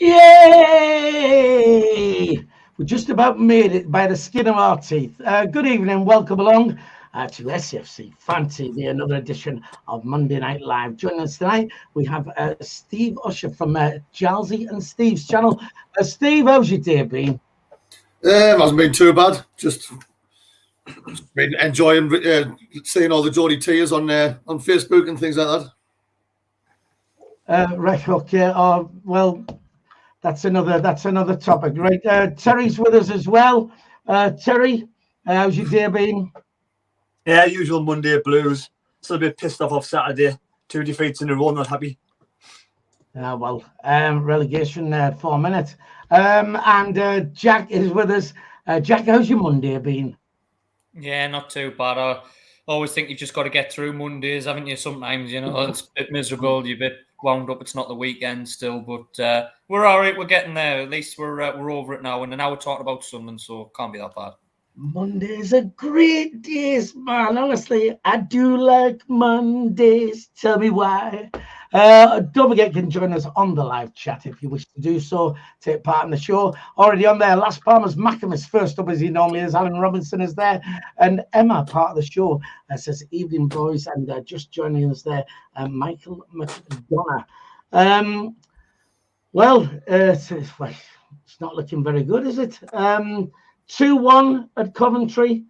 Yay! We just about made it by the skin of our teeth. Good evening, welcome along to SAFC Fan TV, another edition of Monday Night Live. Joining us tonight, we have Steve Usher from Jalsey and Steve's channel. Steve, how's your day been? Hasn't been too bad. Just been enjoying seeing all the Geordie tears on Facebook and things like that. Right, okay. Well, that's another topic, right? Terry's with us as well. Terry, how's your day been? Yeah, usual Monday blues. Still a bit pissed off Saturday. 2 defeats in a row, not happy. Relegation 4 minutes. And Jack is with us. Jack, how's your Monday been? Yeah, not too bad. I always think you just got to get through Mondays, haven't you? Sometimes, it's a bit miserable. You're a bit wound up. It's not the weekend still, but we're all right. We're getting there. At least we're over it now. And now we're talking about Sunderland, so it can't be that bad. Mondays are great days, man. Honestly, I do like Mondays. Tell me why. Don't forget, you can join us on the live chat if you wish to do so. Take part in the show. Already on there, Las Palmas Maccamis first up as he normally is. Alan Robinson is there. And Emma, part of the show, says, evening, boys. And just joining us there, Michael McDonough. It's not looking very good, is it? 2-1 at Coventry.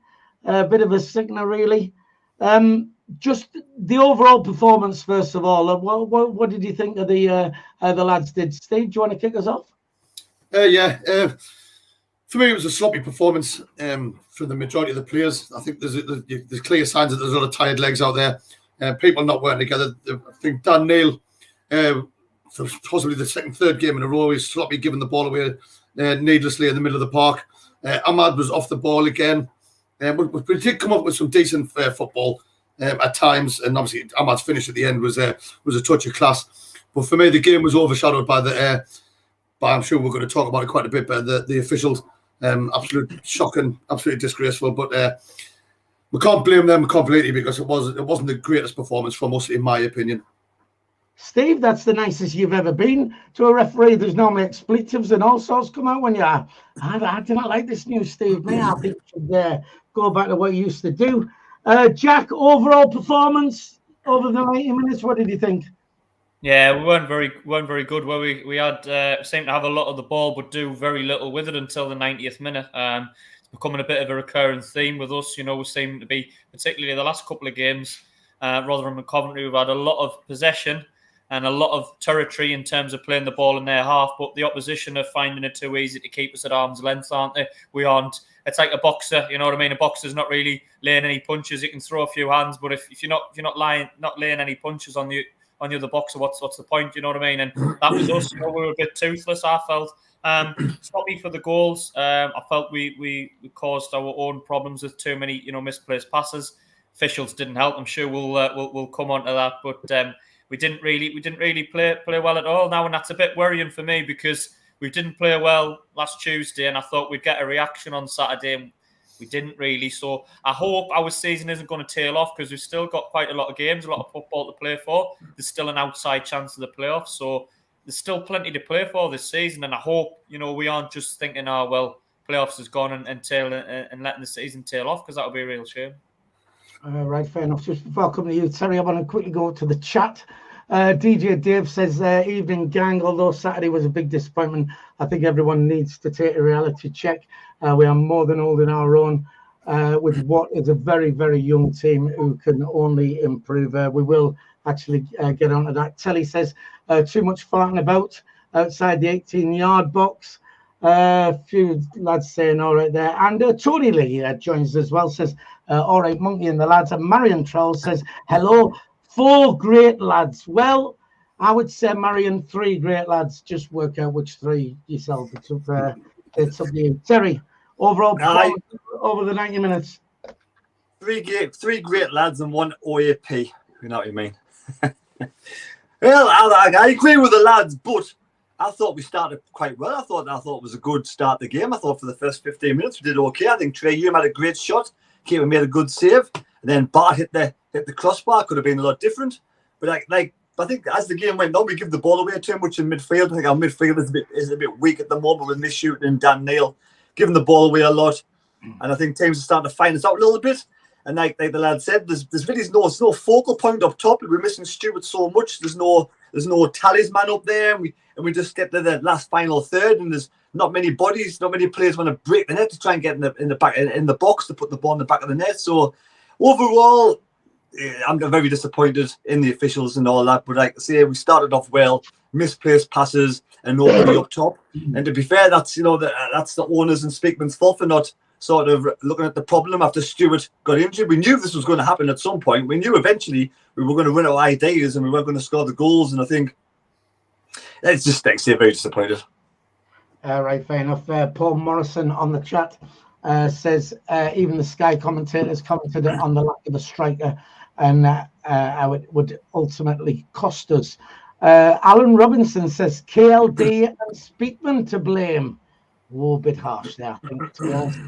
A bit of a sickener, really. Just the overall performance, first of all. What did you think of the lads did? Steve, do you want to kick us off? For me, it was a sloppy performance from the majority of the players. I think there's clear signs that there's a lot of tired legs out there. People not working together. I think Dan Neil, for possibly the third game in a row, is sloppy giving the ball away needlessly in the middle of the park. Ahmad was off the ball again. But we did come up with some decent football at times, and obviously Ahmad's finish at the end was a touch of class. But for me, the game was overshadowed by but I'm sure we're going to talk about it quite a bit. But the officials, absolute shocking, absolutely disgraceful. But we can't blame them completely because it wasn't the greatest performance from us, in my opinion. Steve, that's the nicest you've ever been to a referee. There's normally expletives and all sorts come out when you are. I do not like this news, Steve. I think you should go back to what you used to do. Jack, overall performance over the 90 minutes, what did you think? Yeah, we weren't very good. Where we had seemed to have a lot of the ball, but do very little with it until the 90th minute. It's becoming a bit of a recurring theme with us. We seem to be, particularly the last couple of games, rather than Coventry, we've had a lot of possession and a lot of territory in terms of playing the ball in their half, but the opposition are finding it too easy to keep us at arm's length, aren't they? We aren't. It's like a boxer, you know what I mean? A boxer's not really laying any punches. You can throw a few hands, but if you're not laying any punches on the other boxer, what's the point? You know what I mean? And that was us. We were a bit toothless, I felt. Sloppy for the goals. I felt we caused our own problems with too many, misplaced passes. Officials didn't help. I'm sure we'll come on to that, but we didn't really play well at all now, and that's a bit worrying for me because we didn't play well last Tuesday, and I thought we'd get a reaction on Saturday, and we didn't really. So I hope our season isn't going to tail off because we've still got quite a lot of games, a lot of football to play for. There's still an outside chance of the playoffs, so there's still plenty to play for this season, and I hope we aren't just thinking, playoffs is gone and letting the season tail off, because that would be a real shame. Right, fair enough. Just before coming to you, Terry, I want to quickly go to the chat. DJ Dave says, evening gang, although Saturday was a big disappointment, I think everyone needs to take a reality check. We are more than holding our own with what is a very, very young team who can only improve. We will actually get onto that. Telly says, too much farting about outside the 18-yard box. A few lads saying all right there. And Tony Lee joins us as well, says, all right, Monkey and the lads. And Marion Troll says, hello. 4 great lads. Well, I would say, Marion, 3 great lads. Just work out which 3 yourself. It's up to you. Terry, overall over the 90 minutes. 3 great lads and 1 OAP. You know what I mean? Well, I agree with the lads, but I thought we started quite well. I thought it was a good start to the game. I thought for the first 15 minutes we did okay. I think Trey Hume had a great shot. Keeper made a good save. And then Bart hit the crossbar. Could have been a lot different. But like But I think as the game went on, we give the ball away too much in midfield. I think our midfield is a bit weak at the moment with Miss Shooting and Dan Neil giving the ball away a lot. And I think teams are starting to find us out a little bit. And like the lad said, there's really no focal point up top. We're missing Stewart so much. There's no talisman up there, and we just get to the last final third, and there's not many bodies, not many players want to break the net to try and get in the box to put the ball in the back of the net. So overall, I'm very disappointed in the officials and all that. But like I say, we started off well, misplaced passes, and nobody up top. And to be fair, that's that's the owners and Speakman's fault for not sort of looking at the problem after Stewart got injured. We knew this was going to happen at some point. We knew eventually we were going to run out of ideas and we weren't going to score the goals. And I think it's just very disappointed. Right, fair enough. Paul Morrison on the chat says even the Sky commentators commented on the lack of a striker and how it would ultimately cost us. Alan Robinson says KLD and Speakman to blame. Oh, a bit harsh there, I think, to be honest.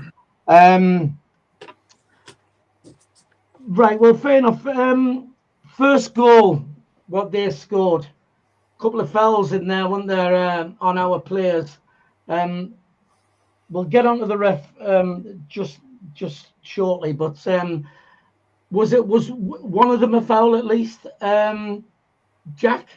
Right, well, fair enough. First goal, what they scored. A couple of fouls in there, weren't there, on our players. We'll get onto the ref just shortly, but was one of them a foul at least, Jack?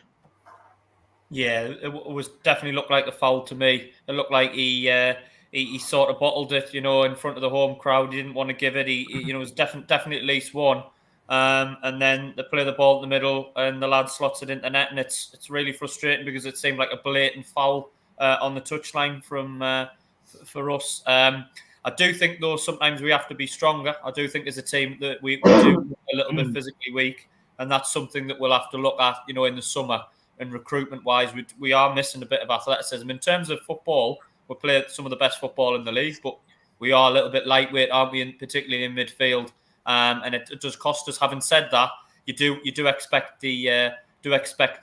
Yeah, it was definitely looked like a foul to me. It looked like he sort of bottled it, in front of the home crowd. He didn't want to give it. He was definitely at least one. And then they play the ball in the middle, and the lad slots it into net, and it's really frustrating because it seemed like a blatant foul on the touchline for us. I do think though sometimes we have to be stronger. I do think as a team that we do look a little bit physically weak, and that's something that we'll have to look at, in the summer. And recruitment-wise, we are missing a bit of athleticism. In terms of football, we play some of the best football in the league, but we are a little bit lightweight, aren't we? Particularly in midfield, and it does cost us. Having said that, you do expect a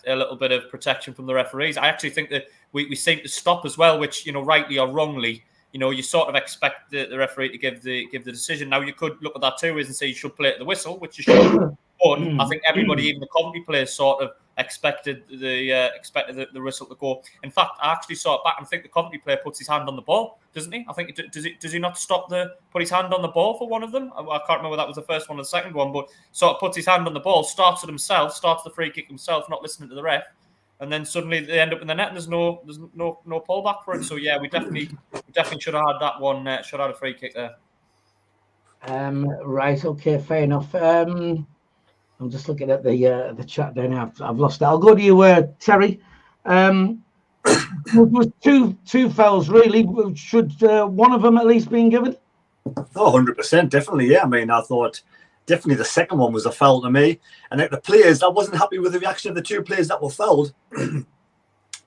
little bit of protection from the referees. I actually think that we seem to stop as well, which rightly or wrongly, you sort of expect the referee to give the decision. Now you could look at that two ways and say you should play at the whistle, which you should. But I think everybody, even the Coventry players, sort of expected the whistle to go. In fact, I actually saw it back and think the Coventry player puts his hand on the ball, doesn't he? I think does he not put his hand on the ball for one of them? I can't remember whether that was the first one or the second one, but sort of puts his hand on the ball, starts the free kick himself, not listening to the ref, and then suddenly they end up in the net and there's no pullback for it. So yeah, we definitely should have had that one. Should have had a free kick there. Right. Okay. Fair enough. I'm just looking at the chat down here. I've lost it. I'll go to you, Terry. Was two fouls really? Should one of them at least been given? Oh, 100%, definitely. Yeah, I mean, I thought definitely the second one was a foul to me. And like the players, I wasn't happy with the reaction of the two players that were fouled. They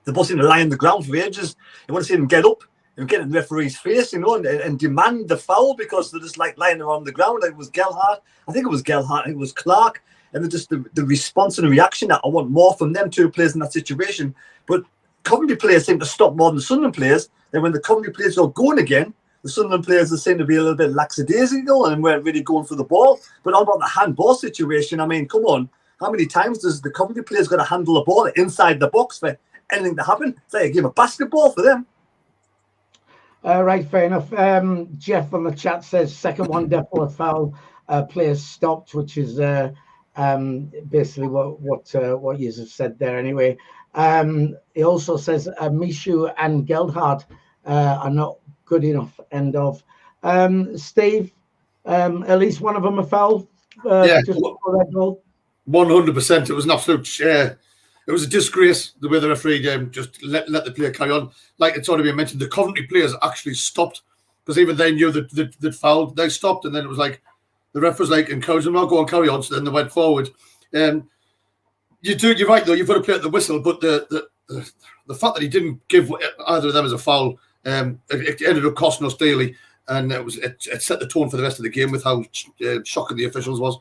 both seemed to lie on the ground for ages. You want to see them get up and get in the referee's face, and demand the foul because they're just like lying around the ground. Like it was Gelhardt. I think it was Gelhardt. I think it was Clark. And just the response and the reaction that I want more from them two players in that situation. But Coventry players seem to stop more than Sunderland players. Then when the Coventry players are going again, the Sunderland players seem to be a little bit lackadaisical and weren't really going for the ball. But on about the handball situation, I mean, come on. How many times does the Coventry players got to handle the ball inside the box for anything to happen? It's like a game of basketball for them. Right, fair enough. Jeff on the chat says second one, definitely a foul. Players stopped, which is... basically what you have said there anyway. He also says Mishu and Geldhard are not good enough. End of. Steve, at least one of them a foul. Just before that goal. 100%. It was an absolute it was a disgrace the way the referee just let the player carry on. Like it's already been mentioned, the Coventry players actually stopped because even they knew that they'd fouled. They stopped, and then it was like the ref was like encouraging them, go on, carry on. So then they went forward. You're right though. You've got to play at the whistle, but the fact that he didn't give either of them as a foul, it ended up costing us daily, and it set the tone for the rest of the game with how shocking the officials was.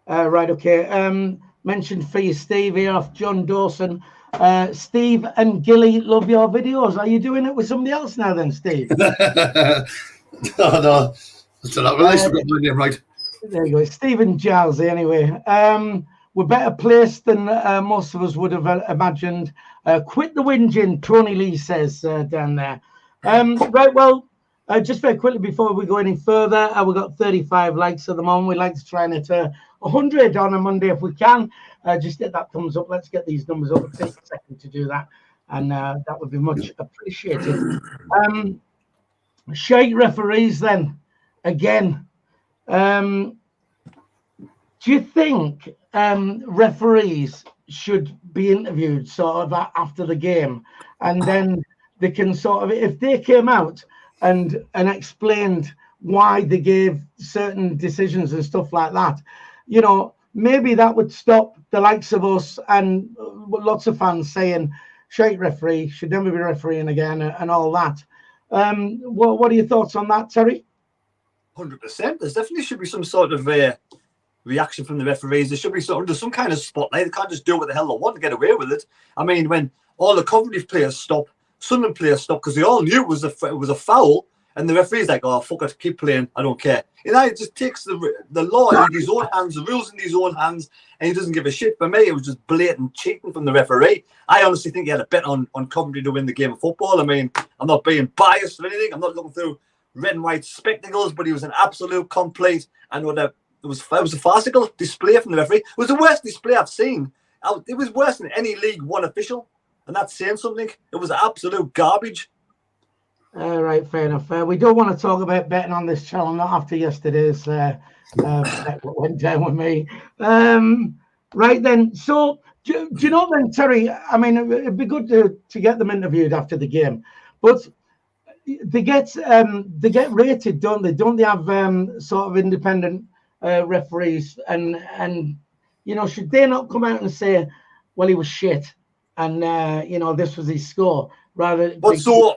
Right. Okay. Mentioned for you, Steve here off John Dawson. Steve and Gilly love your videos. Are you doing it with somebody else now, then, Steve? No. So at least I've got my name right. There you go. Stephen Giles, anyway. we're better placed than most of us would have imagined. Quit the whinging, Tony Lee says down there. Right, well, just very quickly before we go any further, we've got 35 likes at the moment. We'd like to try and hit 100 on a Monday if we can. Just hit that thumbs up. Let's get these numbers up. It'll take a second to do that, and that would be much appreciated. Shite referees then, again. Do you think referees should be interviewed sort of after the game, and then they can sort of, if they came out and explained why they gave certain decisions and stuff like that, you know, maybe that would stop the likes of us and lots of fans saying shite referee, should never be refereeing again, and all that. What are your thoughts on that, Terry? 100%. There definitely should be some sort of reaction from the referees. There should be some kind of spotlight. They can't just do what the hell they want to get away with it. I mean, when all the Coventry players stop, Sunderland players stop, because they all knew it was a foul, and the referee's like, oh, fuck it, keep playing, I don't care. You know, it just takes the law in his own hands, the rules in his own hands, and he doesn't give a shit. For me, it was just blatant cheating from the referee. I honestly think he had a bet on Coventry to win the game of football. I mean, I'm not being biased or anything. I'm not looking through red and white spectacles, but he was an absolute complete, and it was a farcical display from the referee. It was the worst display I've seen. It was worse than any League One official, and that's saying something. It was absolute garbage. Right, fair enough. We don't want to talk about betting on this channel, not after yesterday's bet what went down with me. Right then, so do you know then, Terry? I mean, it'd be good to get them interviewed after the game, but they get rated, don't they? Don't they have sort of independent referees? And you know, should they not come out and say, well, he was shit, and you know, this was his score, rather? But so,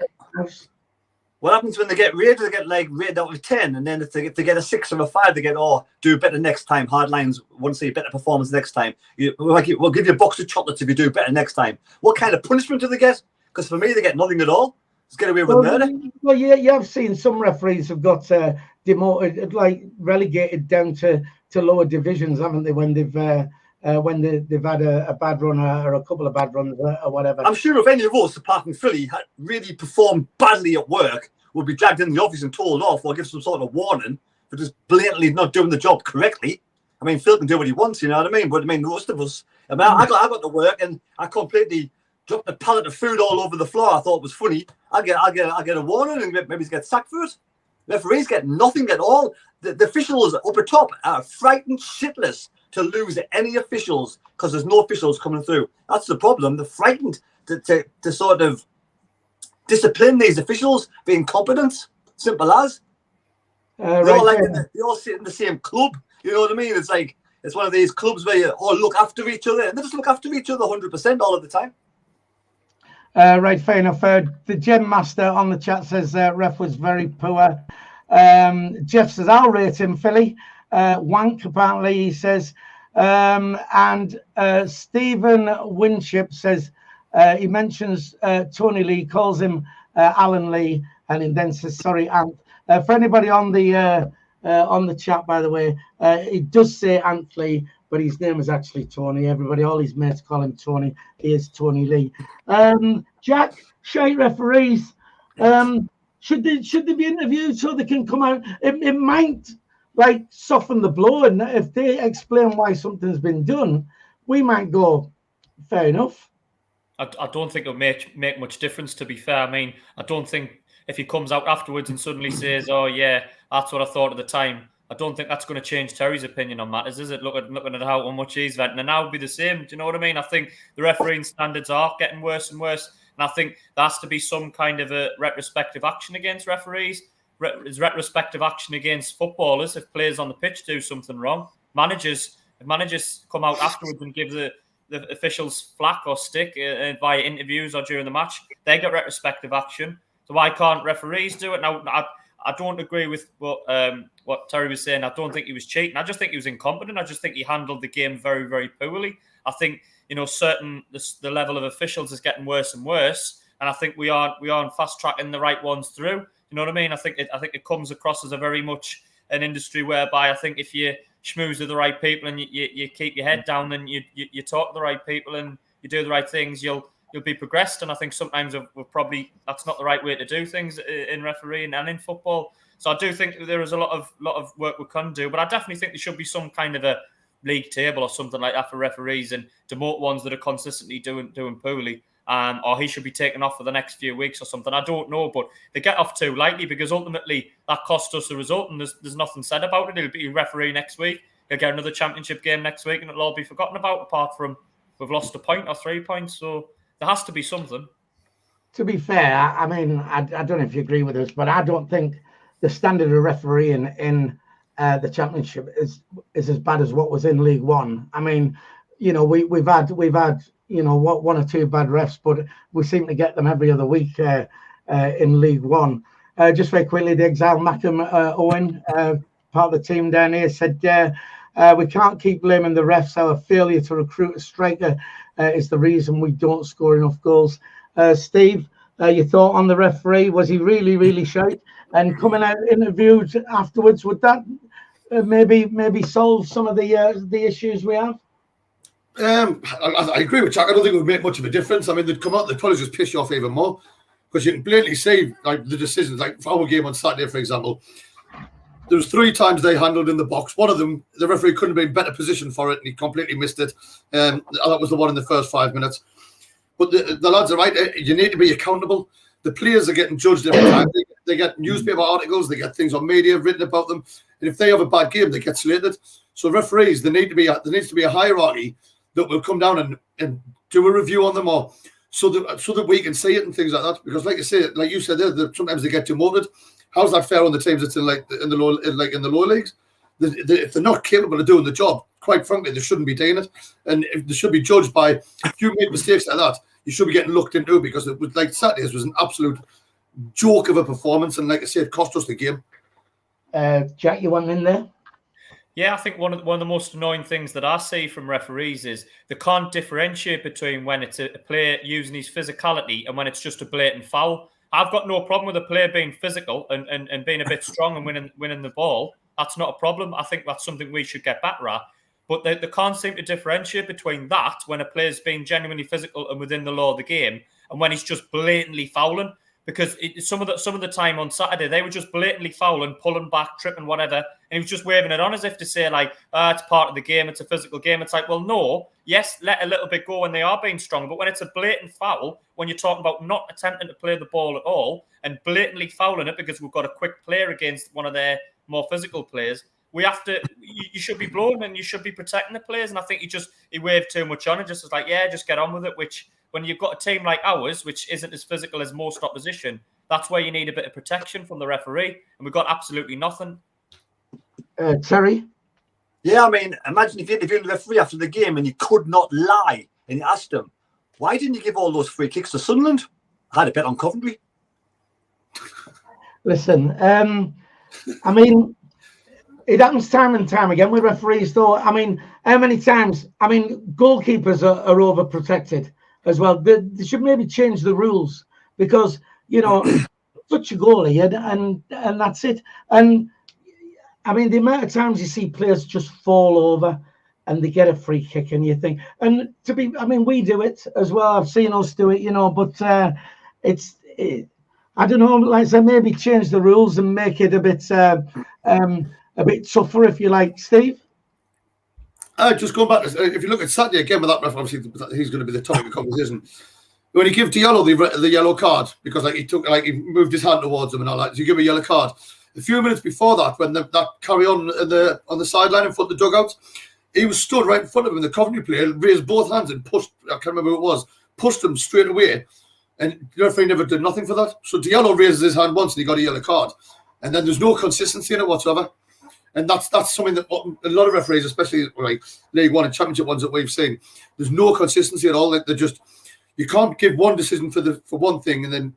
what happens when they get rated? They get like rated out of 10, and then if they get a 6 or a 5, they get, oh, do better next time. Hard lines, want to see a better performance next time. We'll give you a box of chocolates if you do better next time. What kind of punishment do they get? Because for me, they get nothing at all. Just get away with murder. Well, yeah, you have seen some referees have got demoted, like relegated down to lower divisions, haven't they? When they've had a bad run or a couple of bad runs or whatever. I'm sure if any of us, apart from Philly, had really performed badly at work, would be dragged in the office and told off or give some sort of warning for just blatantly not doing the job correctly. I mean, Phil can do what he wants, you know what I mean? But I mean, most of us, I mean, I got to work and I completely dropped a pallet of food all over the floor. I thought it was funny. I get a warning and maybe get sacked for it. Referees get nothing at all. The officials up at top are frightened shitless to lose any officials because there's no officials coming through. That's the problem. They're frightened to sort of discipline these officials for incompetence. Simple as. They all sit in the same club. You know what I mean? It's like it's one of these clubs where you all look after each other, and they just look after each other 100% all of the time. Right, fair enough. The Gem Master on the chat says ref was very poor. Jeff says I'll rate him, Philly. Wank, apparently, he says. And Stephen Winship says he mentions Tony Lee, calls him Alan Lee, and he then says, sorry, Ant. For anybody on the chat, by the way, he does say Ant Lee, but his name is actually Tony. Everybody, all his mates call him Tony. He is Tony Lee. Jack, shite referees. Should they be interviewed so they can come out? It might like soften the blow, and if they explain why something's been done, we might go, fair enough. I don't think it'll make much difference, to be fair. I mean, I don't think if he comes out afterwards and suddenly says, oh yeah, that's what I thought at the time, I don't think that's going to change Terry's opinion on matters, is it? Looking at how much he's venting, and now would be the same. Do you know what I mean? I think the refereeing standards are getting worse and worse, and I think there has to be some kind of a retrospective action against referees. Is retrospective action against footballers if players on the pitch do something wrong. If managers come out afterwards and give the officials flack or stick via interviews or during the match, they get retrospective action. So why can't referees do it? Now, I don't agree with what Terry was saying. I don't think he was cheating. I just think he was incompetent. I just think he handled the game very, very poorly. I think, you know, the level of officials is getting worse and worse, and I think we aren't fast tracking the right ones through. You know what I mean? I think it comes across as a very much an industry whereby I think if you schmooze with the right people and you keep your head down and you talk to the right people and you do the right things, you'll be progressed. And I think sometimes that's not the right way to do things in refereeing and in football. So I do think there is a lot of work we can do, but I definitely think there should be some kind of a league table or something like that for referees and demote ones that are consistently doing poorly. Or he should be taken off for the next few weeks or something. I don't know, but they get off too lightly because ultimately that cost us a result and there's nothing said about it. He'll be referee next week. He'll get another championship game next week and it'll all be forgotten about apart from we've lost a point or 3 points. So there has to be something. To be fair, I mean, I don't know if you agree with us, but I don't think the standard of refereeing in the championship is as bad as what was in League One. I mean, you know, we've had you know, one or two bad refs, but we seem to get them every other week in League One. Just very quickly, the Exile Mackham Owen, part of the team down here, said, we can't keep blaming the refs. Our failure to recruit a striker is the reason we don't score enough goals. Steve, your thought on the referee? Was he really, really shite? And coming out interviewed afterwards, would that maybe solve some of the issues we have? I agree with Jack. I don't think it would make much of a difference. I mean, they'd come out, they'd probably just piss you off even more because you can blatantly see like the decisions. Like for our game on Saturday, for example, there was 3 times they handled in the box. One of them, the referee couldn't be in better position for it, and he completely missed it. That was the one in the first 5 minutes. But the lads are right. You need to be accountable. The players are getting judged every time. They get newspaper articles, they get things on media written about them, and if they have a bad game, they get slated. So referees, there needs to be a hierarchy that will come down and do a review on them, or so that we can see it and things like that. Because, like you said, sometimes they get demoted. How's that fair on the teams that's in the lower leagues? If they're not capable of doing the job, quite frankly, they shouldn't be doing it. And if they should be judged by, if you make mistakes like that, you should be getting looked into because it was like Saturday's was an absolute joke of a performance, and like I say, it cost us the game. Jack, you want in there? Yeah, I think one of the most annoying things that I see from referees is they can't differentiate between when it's a player using his physicality and when it's just a blatant foul. I've got no problem with a player being physical and being a bit strong and winning the ball. That's not a problem. I think that's something we should get better at. But they can't seem to differentiate between that when a player's being genuinely physical and within the law of the game and when he's just blatantly fouling. Because some of the time on Saturday, they were just blatantly fouling, pulling back, tripping, whatever. And he was just waving it on as if to say, like, it's part of the game. It's a physical game. It's like, well, no. Yes, let a little bit go when they are being strong. But when it's a blatant foul, when you're talking about not attempting to play the ball at all and blatantly fouling it because we've got a quick player against one of their more physical players, you should be blowing and you should be protecting the players. And I think he waved too much on and just was like, yeah, just get on with it, which... When you've got a team like ours, which isn't as physical as most opposition, that's where you need a bit of protection from the referee, and we've got absolutely nothing. Terry? Yeah, I mean, imagine if you're the referee after the game and you could not lie, and you asked him, why didn't you give all those free kicks to Sunderland? I had a bet on Coventry. Listen, I mean, it happens time and time again with referees, though. I mean, how many times? I mean, goalkeepers are overprotected as well. They should maybe change the rules because, you know, touch a goalie and that's it. And I mean, the amount of times you see players just fall over and they get a free kick and you think, and I mean, we do it as well. I've seen us do it, you know, but I don't know, like I said, maybe change the rules and make it a bit tougher, if you like, Steve. Just going back, if you look at Saturday again with that ref, obviously he's going to be the topic of conversation. When he gave Diallo the yellow card because he moved his hand towards him and all that, so you give him a yellow card. A few minutes before that, when that carry on the sideline in front of the dugout, he was stood right in front of him. The Coventry player raised both hands and pushed. I can't remember who it was. Pushed him straight away, and the referee never did nothing for that. So Diallo raises his hand once and he got a yellow card, and then there's no consistency in it whatsoever. And that's something that a lot of referees, especially like League One and Championship ones that we've seen, there's no consistency at all. They're just, you can't give one decision for one thing and then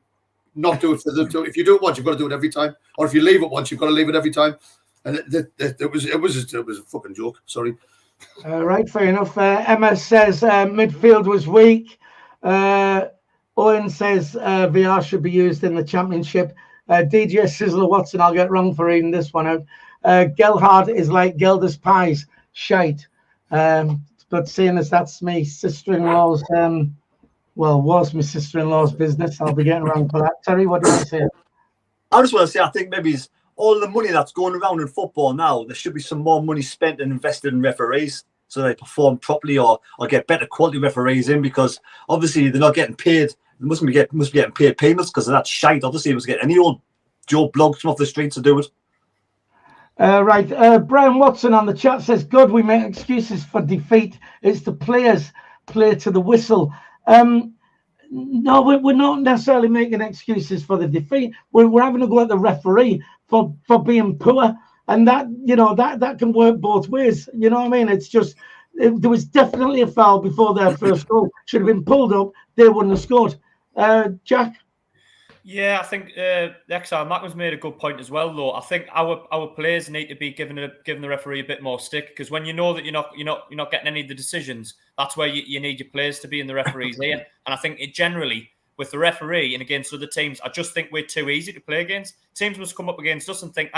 not do it for the. If you do it once, you've got to do it every time. Or if you leave it once, you've got to leave it every time. And it was a fucking joke. Sorry. Right, fair enough. Emma says midfield was weak. Owen says VR should be used in the Championship. DJ Sizzler Watson, I'll get wrong for reading this one out. Gelhard is like Gelder's pies, shite. But seeing as that's my sister-in-law's, was my sister-in-law's business, I'll be getting around for that. Terry, what do you want to say? I just want to say, I think maybe it's all the money that's going around in football now, there should be some more money spent and invested in referees so they perform properly or get better quality referees in, because obviously they're not getting paid. They must be getting paid payments because of that shite. Obviously, it must get any old Joe Bloggs from off the streets to do it. Right. Brian Watson on the chat says, God, we make excuses for defeat. It's the players play to the whistle. No, we're not necessarily making excuses for the defeat. We're having to go at the referee for being poor. And that, that can work both ways. You know what I mean? It's just, there was definitely a foul before their first goal. Should have been pulled up. They wouldn't have scored. Jack? Yeah, I think the XR Mac has made a good point as well, though. I think our players need to be giving the referee a bit more stick, because when you know that you're not getting any of the decisions, that's where you need your players to be in the referee's ear. And I think it generally with the referee and against other teams, I just think we're too easy to play against. Teams must come up against us and think,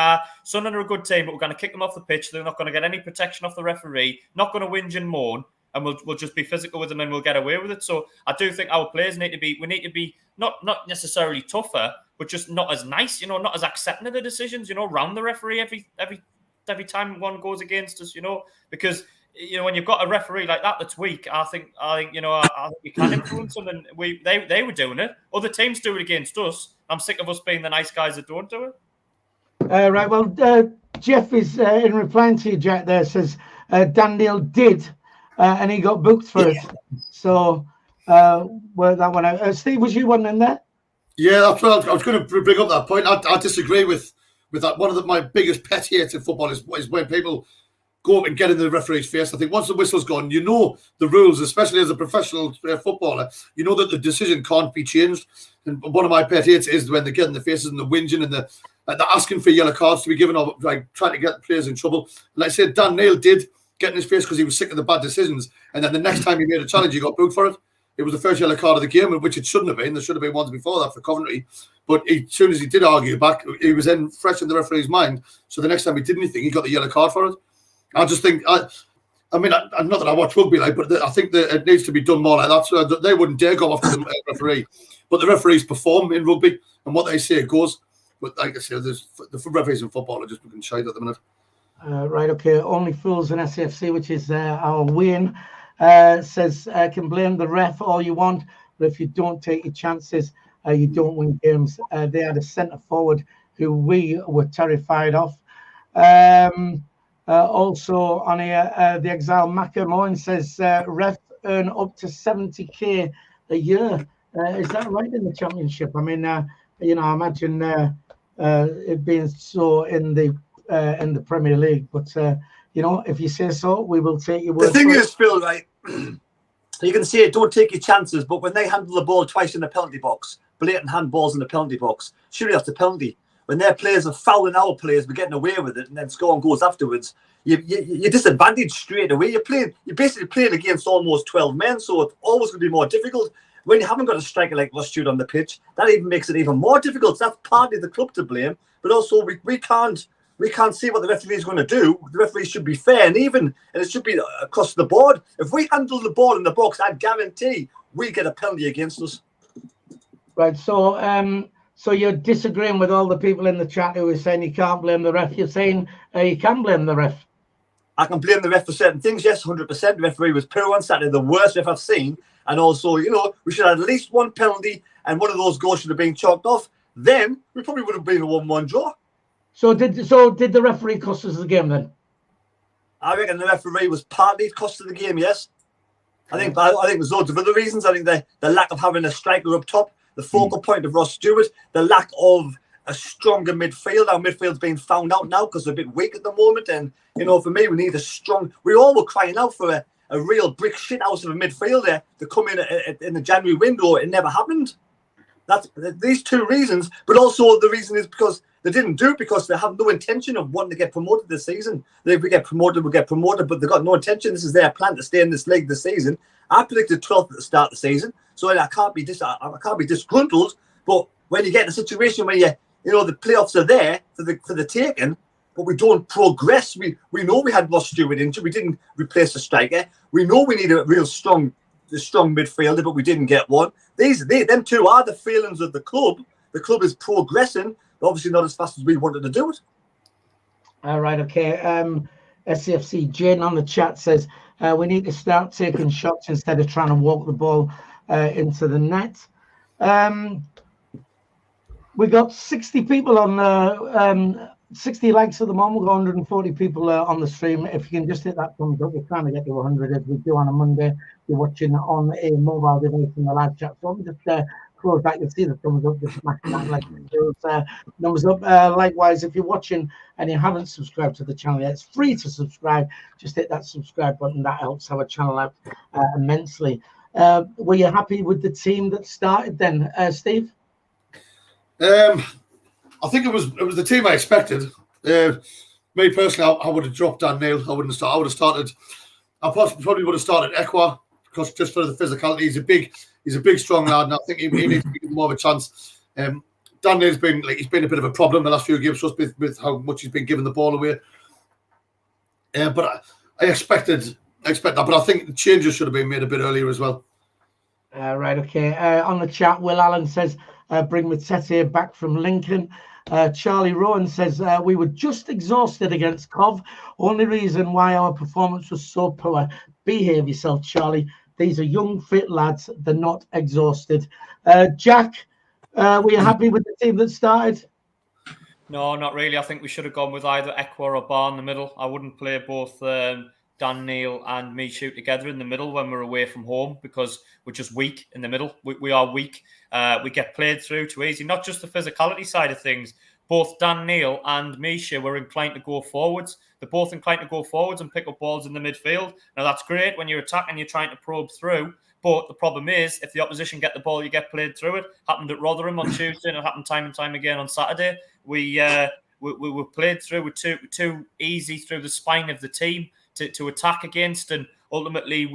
Sunderland are a good team, but we're going to kick them off the pitch. They're not going to get any protection off the referee, not going to whinge and moan, and we'll just be physical with them and we'll get away with it. So I do think our players need to be not necessarily tougher, but just not as nice, not as accepting of the decisions, round the referee every time one goes against us, because when you've got a referee like that that's weak, I think you can influence them, and they were doing it. Other teams do it against us. I'm sick of us being the nice guys that don't do it. Right. Well, Jeff is in replying to you, Jack. There says Dan Neil did. And he got booked for it. So, work that one out. Steve, was you one in there? Yeah, that's what I was going to bring up that point. I disagree with that. One of my biggest pet hates in football is when people go up and get in the referee's face. I think once the whistle's gone, the rules, especially as a professional footballer, that the decision can't be changed. And one of my pet hates is when they get in the faces and the whinging and they're asking for yellow cards to be given, or like trying to get players in trouble. Like I said, Dan Neil did get in his face because he was sick of the bad decisions, and then the next time he made a challenge, he got booked for it. It was the first yellow card of the game, which it shouldn't have been. There should have been ones before that for Coventry. But as soon as he did argue back, he was then fresh in the referee's mind. So the next time he did anything, he got the yellow card for it. I just think, not that I watch rugby, but I think that it needs to be done more like that. So they wouldn't dare go after the referee. But the referees perform in rugby, and what they say goes. But like I said, the referees in football are just looking shite at the minute. Right, okay. Only Fools in SAFC, which is our win, says can blame the ref all you want, but if you don't take your chances, you don't win games. They had a centre forward who we were terrified of. Also on here, the Exile Macamoin says ref earn up to 70k a year. Is that right in the Championship? I mean, I imagine it being so in the Premier League, but if you say so, we will take your word. The thing is, Phil, right? You can say don't take your chances, but when they handle the ball twice in the penalty box, blatant handballs in the penalty box, surely that's the penalty. When their players are fouling our players, we're getting away with it, and then scoring goals afterwards, you're disadvantaged straight away. You're basically playing against almost 12 men, so it's always going to be more difficult. When you haven't got a striker like Rustute on the pitch, that even makes it even more difficult. So that's partly the club to blame, but also we can't see what the referee is going to do. The referee should be fair and even, and it should be across the board. If we handle the ball in the box, I guarantee we get a penalty against us. Right. So you're disagreeing with all the people in the chat who are saying you can't blame the ref. You're saying you can blame the ref. I can blame the ref for certain things. Yes, 100%. The referee was poor on Saturday, the worst ref I've seen. And also, we should have at least one penalty, and one of those goals should have been chalked off. Then we probably would have been a 1-1 draw. So did the referee cost us the game then? I reckon the referee was partly cost of the game. Yes, I think there's loads of other reasons. I think the lack of having a striker up top, the focal point of Ross Stewart, the lack of a stronger midfield. Our midfield's been found out now because they're a bit weak at the moment. And for me, we need a strong. We all were crying out for a real brick shit house of a midfielder to come in the January window. It never happened. That's these two reasons, but also the reason is because they didn't do it because they have no intention of wanting to get promoted this season. If we get promoted, we'll get promoted, but they've got no intention. This is their plan to stay in this league this season. I predicted 12th at the start of the season, so I can't be disgruntled. But when you get in a situation where the playoffs are there for the taking, but we don't progress. We know we had Ross Stewart injured. We didn't replace the striker. We know we need a real strong midfielder, but we didn't get one. Them two are the failings of the club. The club is progressing, but obviously not as fast as we wanted to do it. All right, okay. SAFC Jane on the chat says we need to start taking shots instead of trying to walk the ball into the net. We got 60 people on 60 likes at the moment. We've got 140 people on the stream. If you can just hit that thumbs up, we're trying to get to 100 as we do on a Monday. You're watching on a mobile device in the live chat. So I'm just close that. You'll see the thumbs up. Just smash that like those numbers up. Likewise, if you're watching and you haven't subscribed to the channel yet, it's free to subscribe. Just hit that subscribe button. That helps our channel out immensely. Were you happy with the team that started then, Steve? I think it was the team I expected. Me personally, I would have dropped Dan Neil. I wouldn't start. I would have started. I probably would have started Ekwa because just for the physicality, he's a big, strong lad, and I think he needs to be more of a chance. Dan Neil's been a bit of a problem the last few games just with how much he's been giving the ball away. But I expect that. But I think the changes should have been made a bit earlier as well. Right. Okay. On the chat, Will Allen says, "Bring Matete back from Lincoln." Charlie Rowan says we were just exhausted against Cov. Only reason why our performance was so poor. Behave yourself, Charlie. These are young, fit lads. They're not exhausted. Jack, were you happy with the team that started? No, not really. I think we should have gone with either Ekwa or Bar in the middle. I wouldn't play both Dan Neil and Mishu together in the middle when we're away from home because we're just weak in the middle. We are weak. We get played through too easy. Not just the physicality side of things. Both Dan Neil and Misha were inclined to go forwards. They're both inclined to go forwards and pick up balls in the midfield. Now, that's great when you're attacking, you're trying to probe through. But the problem is, if the opposition get the ball, you get played through it. Happened at Rotherham on Tuesday, and it happened time and time again on Saturday. We were played through with too easy through the spine of the team to attack against, and ultimately,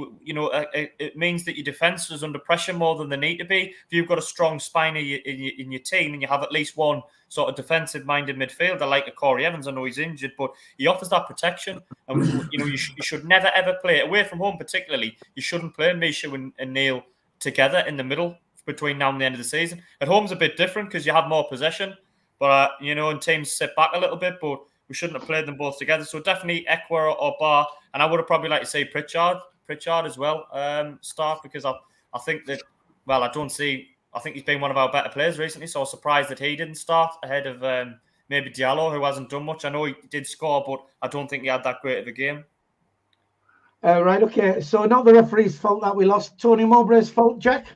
it means that your defence is under pressure more than they need to be. If you've got a strong spine in your team and you have at least one sort of defensive-minded midfielder like a Corey Evans, I know he's injured, but he offers that protection. And you should never ever play away from home, particularly. You shouldn't play Misha and Neil together in the middle between now and the end of the season. At home's a bit different because you have more possession, but and teams sit back a little bit, but we shouldn't have played them both together. So definitely Ekwa or Bar. And I would have probably liked to say Pritchard as well, start, because I think that, well, I think he's been one of our better players recently. So I was surprised that he didn't start ahead of maybe Diallo, who hasn't done much. I know he did score, but I don't think he had that great of a game. Right, okay. So not the referee's fault that we lost. Tony Mowbray's fault, Jack?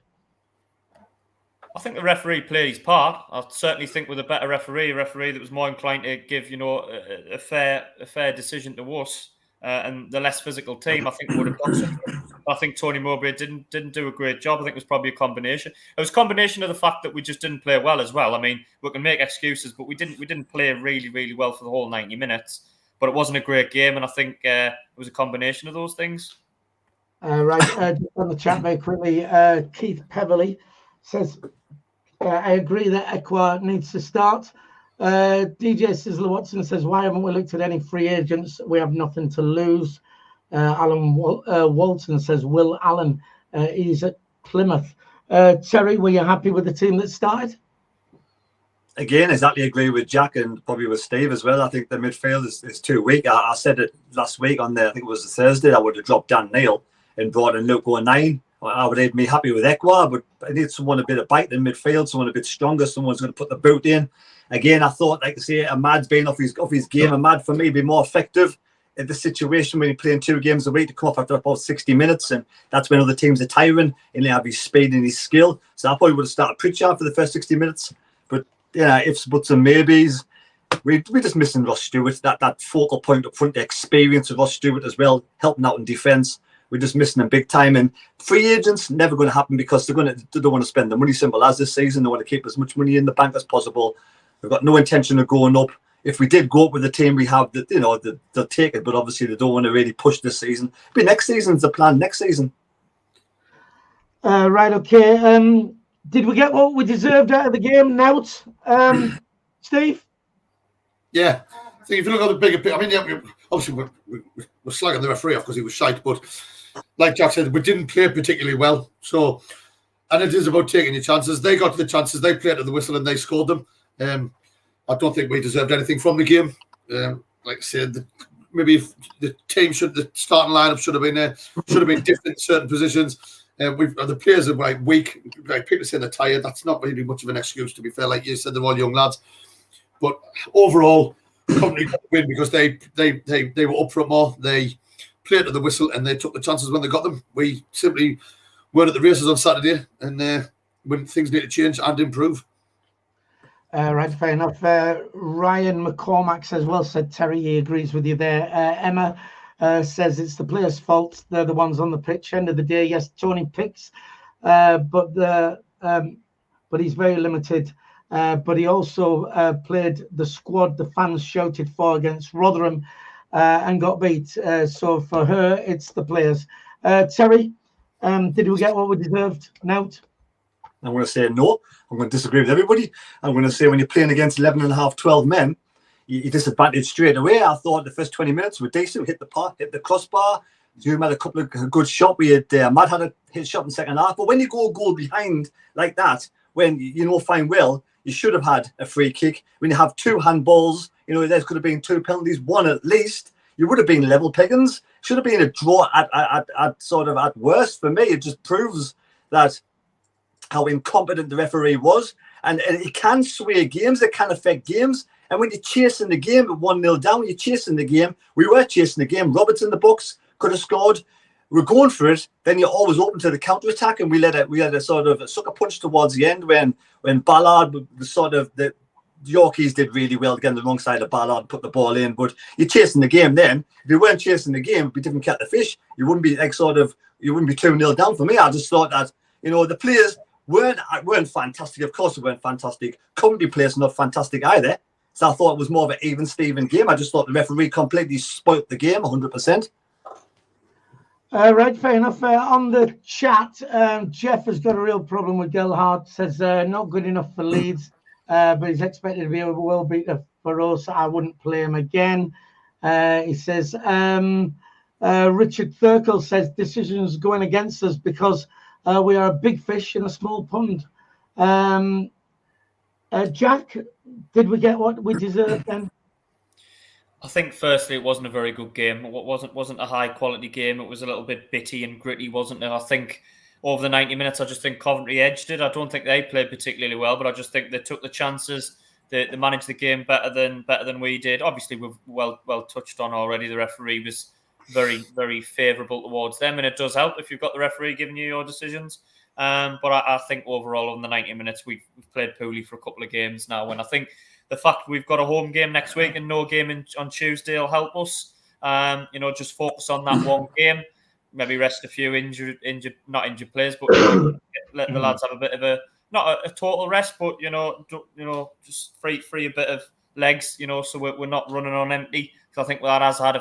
I think the referee played his part. I certainly think with a better referee, a referee that was more inclined to give, a fair decision to us and the less physical team, I think would have done something. I think Tony Mowbray didn't do a great job. I think it was probably a combination. It was a combination of the fact that we just didn't play well as well. I mean, we can make excuses, but we didn't play really, really well for the whole 90 minutes. But it wasn't a great game, and I think it was a combination of those things. Right, just on the chat very quickly, Keith Peverley says, I agree that Ekwa needs to start. DJ Sizzler Watson says, why haven't we looked at any free agents? We have nothing to lose. Alan Walton says, Will Allen, he's at Plymouth. Terry, were you happy with the team that started? Again, exactly agree with Jack and probably with Steve as well. I think the midfield is too weak. I said it last week I think it was the Thursday, I would have dropped Dan Neil and brought in Luke O'Nien. I would have been happy with Ekwa, but I need someone a bit of bite in midfield, someone a bit stronger, someone's going to put the boot in. Again, I thought, like I say, Ahmad's been off his game. Ahmad, for me, be more effective in the situation when you're playing 2 games a week to come off after about 60 minutes, and that's when other teams are tiring and they have his speed and his skill. So I probably would have started Pritchard for the first 60 minutes. But, ifs, buts and maybes. We're just missing Ross Stewart, that focal point up front, the experience of Ross Stewart as well, helping out in defence. We're just missing them big time. And free agents, never going to happen because they don't want to spend the money, simple as this season. They want to keep as much money in the bank as possible. We've got no intention of going up. If we did go up with the team we have, they'll take it. But obviously, they don't want to really push this season. But next season's the plan, next season. Right, okay. Did we get what we deserved out of the game? Nout, Steve? Yeah. I think if you look at the bigger picture, I mean, yeah, obviously we're slagging the referee off because he was shite, but like Jack said, we didn't play particularly well. So, and it is about taking your chances. They got the chances, they played to the whistle, and they scored them. I don't think we deserved anything from the game. Like I said, maybe if the starting lineup should have been different in certain positions. The players are like weak. Like people saying they're tired. That's not really much of an excuse, to be fair. Like you said, they're all young lads. But overall, Coventry got the win because they were up for it more. They played to the whistle and they took the chances when they got them. We simply weren't at the races on Saturday, and when things need to change and improve. Right, fair enough. Ryan McCormack says, well said, Terry. He agrees with you there. Emma says it's the players' fault. They're the ones on the pitch. End of the day, yes, Tony picks, but he's very limited. But he also played the squad the fans shouted for against Rotherham and got beat. So for her, it's the players. Terry, did we get what we deserved? Nout? I'm going to say no. I'm going to disagree with everybody. I'm going to say when you're playing against 11 and a half, 12 men, you're disadvantaged straight away. I thought the first 20 minutes were decent. We hit the crossbar. Zoom had a couple of good shots. We had Matt had a hit shot in the second half. But when you go a goal behind like that, when you know fine well, you should have had a free kick. When you have two handballs, you know, there could have been two penalties, one at least. You would have been level pickings. Should have been a draw at worst. For me, it just proves that how incompetent the referee was. And it can sway games. It can affect games. And when you're chasing the game at 1-0 down, you're chasing the game. We were chasing the game. Roberts in the box could have scored. We're going for it. Then you're always open to the counter-attack. And we had a sort of a sucker punch towards the end when Ballard was sort of the Yorkies did really well again the wrong side of Ballard and put the ball in. But you're chasing the game then. If you weren't chasing the game, it'd be different cat of fish. You wouldn't be you wouldn't be 2-0 down for me. I just thought that, you know, the players weren't fantastic. Of course they weren't fantastic. Coventry players not fantastic either. So I thought it was more of an even Steven game. I just thought the referee completely spoilt the game 100%. Right, fair enough. On the chat, Jeff has got a real problem with Gelhardt. Says not good enough for Leeds, but he's expected to be a world beater for us. I wouldn't play him again. He says Richard Thurkel says decisions going against us because we are a big fish in a small pond. Jack, did we get what we deserved then? I think firstly it wasn't a very good game. It wasn't a high quality game. It was a little bit bitty and gritty, wasn't it? I think over the 90 minutes, I just think Coventry edged it. I don't think they played particularly well, but I just think they took the chances. They managed the game better than we did. Obviously, we've well touched on already. The referee was very, very favourable towards them, and it does help if you've got the referee giving you your decisions. But I think overall on the 90 minutes, we've played poorly for a couple of games now, and I think the fact we've got a home game next week and no game on Tuesday will help us. Just focus on that one game. Maybe rest a few not injured players, but let the lads have a bit of not a total rest, but just free a bit of legs. So we're not running on empty. Because I think that has had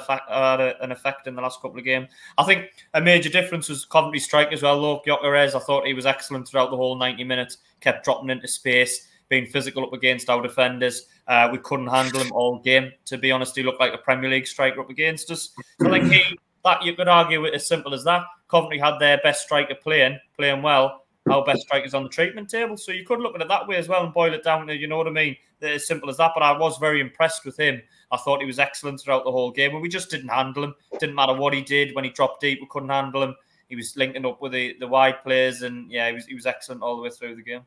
an effect in the last couple of games. I think a major difference was Coventry strike as well. Look, Gyökeres, I thought he was excellent throughout the whole 90 minutes. Kept dropping into space, being physical up against our defenders. We couldn't handle him all game. To be honest, he looked like a Premier League striker up against us. So I think that you could argue it as simple as that. Coventry had their best striker playing well. Our best strikers on the treatment table. So you could look at it that way as well and boil it down to, you know what I mean? As simple as that. But I was very impressed with him. I thought he was excellent throughout the whole game. And we just didn't handle him. Didn't matter what he did. When he dropped deep, we couldn't handle him. He was linking up with the wide players. And yeah, he was excellent all the way through the game.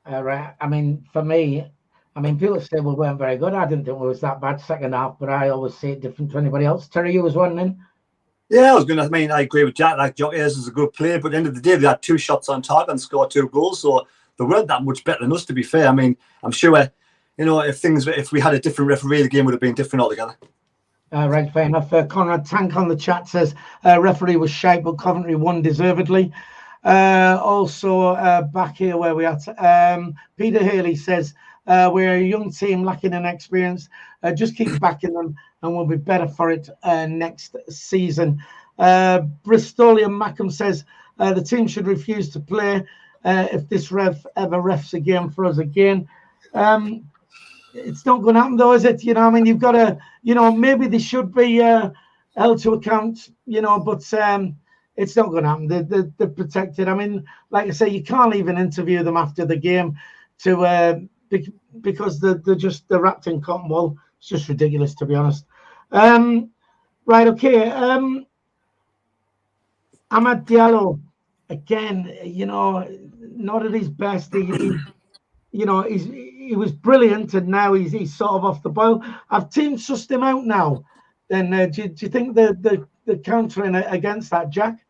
Right. I mean, for me, people say we weren't very good. I didn't think it was that bad second half, but I always see it different to anybody else. Terry, you was one then? Yeah, I agree with Jack. Like, Gyökeres is a good player, but at the end of the day, they had 2 shots on target and scored 2 goals. So they weren't that much better than us, to be fair. I mean, I'm sure, if we had a different referee, the game would have been different altogether. Right, fair enough. Conrad Tank on the chat says referee was shite, but Coventry won deservedly. Also, back here where we at, Peter Haley says we're a young team lacking in experience. Just keep backing them, and we'll be better for it next season. Bristolian Mackham says the team should refuse to play if this ref ever refs a game for us again. it's not going to happen, though, is it? You know, I mean, you've got to, you know, maybe they should be held to account, you know, but it's not going to happen. They're protected. I mean, like I say, you can't even interview them after the game because they're wrapped in cotton wool. It's just ridiculous, to be honest. Right, okay. Amad Diallo, again, you know, not at his best. He was brilliant, and now he's sort of off the boil. Have teams sussed him out now? Then do you think they're countering against that, Jack?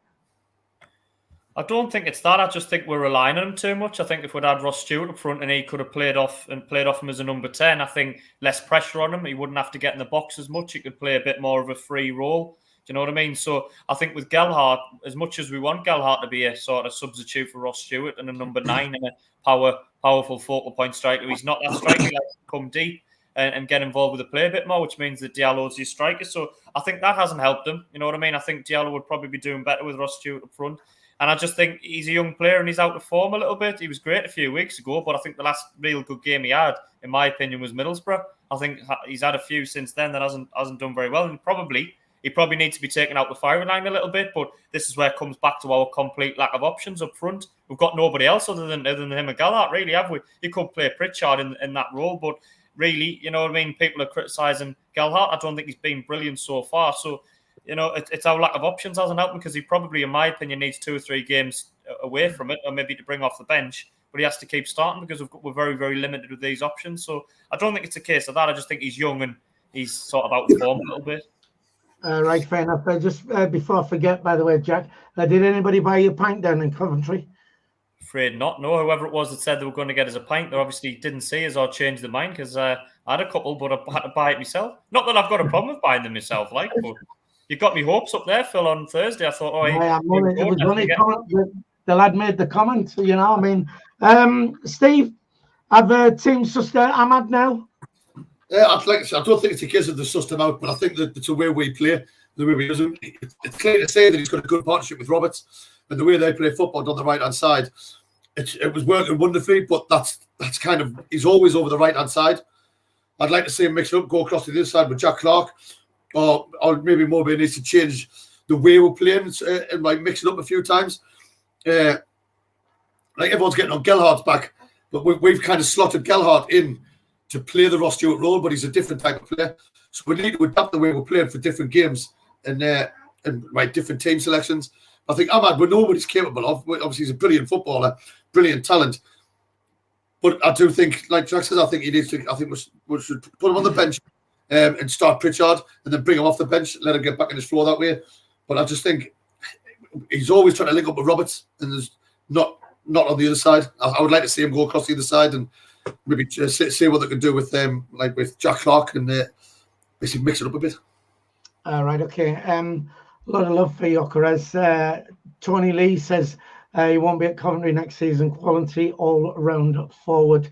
I don't think it's that. I just think we're relying on him too much. I think if we'd had Ross Stewart up front and he could have played off him as a number 10, I think less pressure on him. He wouldn't have to get in the box as much. He could play a bit more of a free role. Do you know what I mean? So I think with Gelhardt, as much as we want Gelhardt to be a sort of substitute for Ross Stewart and a number 9 and a powerful focal point striker, he's not that striker. He likes to come deep and get involved with the play a bit more, which means that Diallo's your striker. So I think that hasn't helped him. You know what I mean? I think Diallo would probably be doing better with Ross Stewart up front. And I just think he's a young player and he's out of form a little bit. He was great a few weeks ago, but I think the last real good game he had, in my opinion, was Middlesbrough. I think he's had a few since then that hasn't done very well. And he probably needs to be taken out the firing line a little bit. But this is where it comes back to our complete lack of options up front. We've got nobody else other than him and Gelhardt, really, have we? You could play Pritchard in that role, but really, you know what I mean? People are criticising Gelhardt. I don't think he's been brilliant so far. So, you know, it's our lack of options hasn't helped him because he probably, in my opinion, needs 2 or 3 games away from it, or maybe to bring off the bench. But he has to keep starting because we're very, very limited with these options. So I don't think it's a case of that. I just think he's young and he's sort of out of form a little bit. Right, fair enough. Just before I forget, by the way, Jack, did anybody buy you a pint down in Coventry? Afraid not. No, whoever it was that said they were going to get us a pint, they obviously didn't see us or change their mind because I had a couple, but I had to buy it myself. Not that I've got a problem with buying them myself, but you got me hopes up there, Phil, on Thursday. I thought, it was only the lad made the comment, you know. I mean, Steve, have teams sussed out Amad now? Yeah, I don't think it's a case of the sussed him out, but I think that it's the way we play, the way we use him. It's clear to say that he's got a good partnership with Roberts, and the way they play football on the right hand side, it was working wonderfully. But that's kind of, he's always over the right hand side. I'd like to see him mix it up, go across to the other side with Jack Clark, or maybe Moby needs to change the way we're playing and like mix it up a few times. Like everyone's getting on Gelhardt's back, but we've kind of slotted Gelhardt in to play the Ross Stewart role, but he's a different type of player. So we need to adapt the way we're playing for different games and different team selections. I think Amad, we know what he's capable of. Obviously, he's a brilliant footballer, brilliant talent. But I do think, like Jack says, I think he needs to. I think we should put him on the bench and start Pritchard, and then bring him off the bench, let him get back in his flow that way. But I just think he's always trying to link up with Roberts, and there's not on the other side. I would like to see him go across the other side and maybe see what they can do with them, like with Jack Clark, and basically mix it up a bit. All right, okay. A lot of love for Jokeres. Tony Lee says he won't be at Coventry next season. Quality all round forward.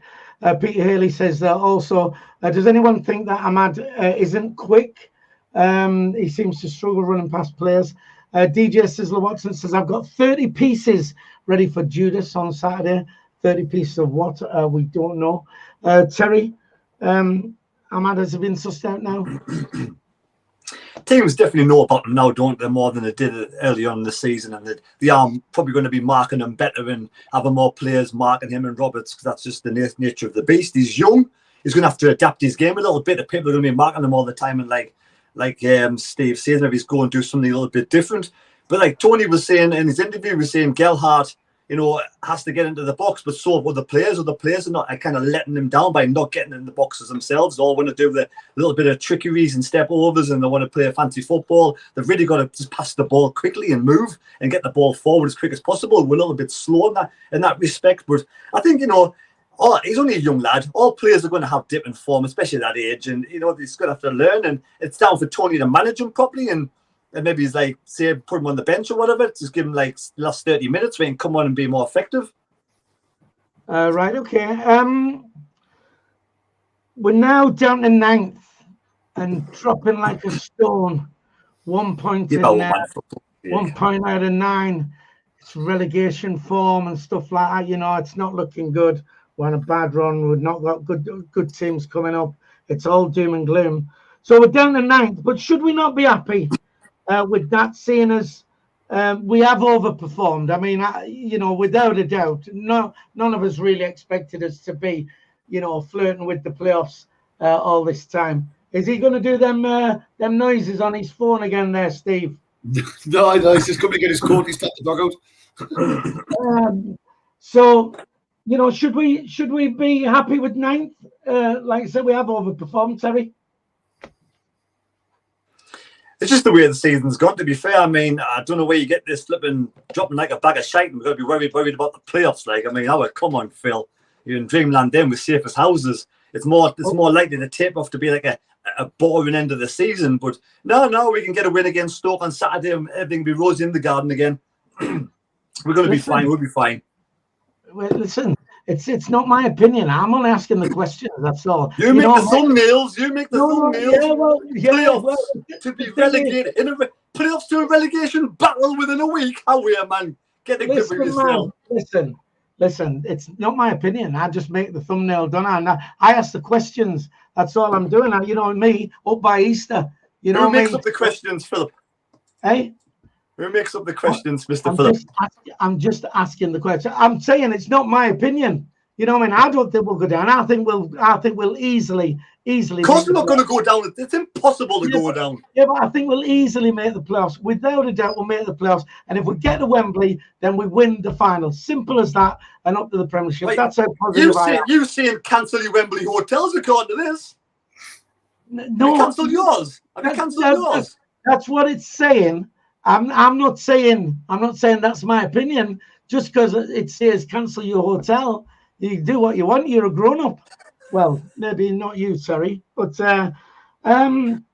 Peter Haley says also, does anyone think that Amad isn't quick? He seems to struggle running past players. DJ Sizzler Watson says, I've got 30 pieces ready for Judas on Saturday. 30 pieces of what? We don't know. Terry, Amad has been sussed out now? Teams definitely know about them now, don't they, more than they did early on in the season, and that they are probably going to be marking him better and having more players marking him and Roberts, because that's just the nature of the beast. He's young. He's going to have to adapt his game a little bit. The people are going to be marking him all the time, and like Steve says, maybe he's going to do something a little bit different. But like Tony was saying in his interview, he was saying Gelhardt, you know, has to get into the box, but so will the players. Or the players are not kind of letting them down by not getting in the boxes themselves. They all want to do the little bit of trickeries and step overs, and they want to play a fancy football. They've really got to just pass the ball quickly and move and get the ball forward as quick as possible. We're a little bit slow in that respect, but I think, you know, he's only a young lad. All players are going to have different form, especially at that age, and you know he's going to have to learn. And it's down for Tony to manage him properly, and maybe he's like, say, put him on the bench or whatever. Just give him like the last 30 minutes where he can come on and be more effective. Right, okay. We're now down to 9th and dropping like a stone. 1 point in 1 point out of 9. It's relegation form and stuff like that. You know, it's not looking good. We're on a bad run. We've not got good teams coming up. It's all doom and gloom. So we're down to 9th. But should we not be happy with that, seeing as we have overperformed? I mean, without a doubt, none of us really expected us to be, flirting with the playoffs all this time. Is he going to do them noises on his phone again there, Steve? No, he's just coming to get his coat. He's tapped the dog out. So, should we be happy with 9th? Like I said, we have overperformed, Terry. It's just the way the season's gone, to be fair. I mean, I don't know where you get this flipping dropping like a bag of shite and we're going to be worried about the playoffs. Like, I mean, come on, Phil. You're in dreamland then with safest houses. It's more likely to tape off to be like a boring end of the season. But no, we can get a win against Stoke on Saturday and everything will be rosy in the garden again. We're going to be fine. We'll be fine. Well, listen, it's not my opinion. I'm only asking the questions. That's all. You make the thumbnails. You make the thumbnails. Playoffs to be relegated in playoffs to a relegation battle within a week. How we are, man? Get the grip of yourself. Listen. It's not my opinion. I just make the thumbnail, don't I? And I ask the questions. That's all I'm doing. Me up by Easter. Who makes up the questions, Philip? Hey. Who makes up the questions, Mr. Philip? I'm just asking the question. I'm saying it's not my opinion. I don't think we'll go down. I think we'll easily. Of course, we're not going to go down. It's impossible to go down. Yeah, but I think we'll easily make the playoffs. Without a doubt, we'll make the playoffs. And if we get to Wembley, then we win the final. Simple as that. And up to the Premiership. That's how positive I am. You saying cancel your Wembley hotels according to this? No, cancel yours. Yours. That's what it's saying. I'm not saying that's my opinion. Just because it says cancel your hotel, you do what you want. You're a grown up. Well, maybe not you, sorry, but Jack. Then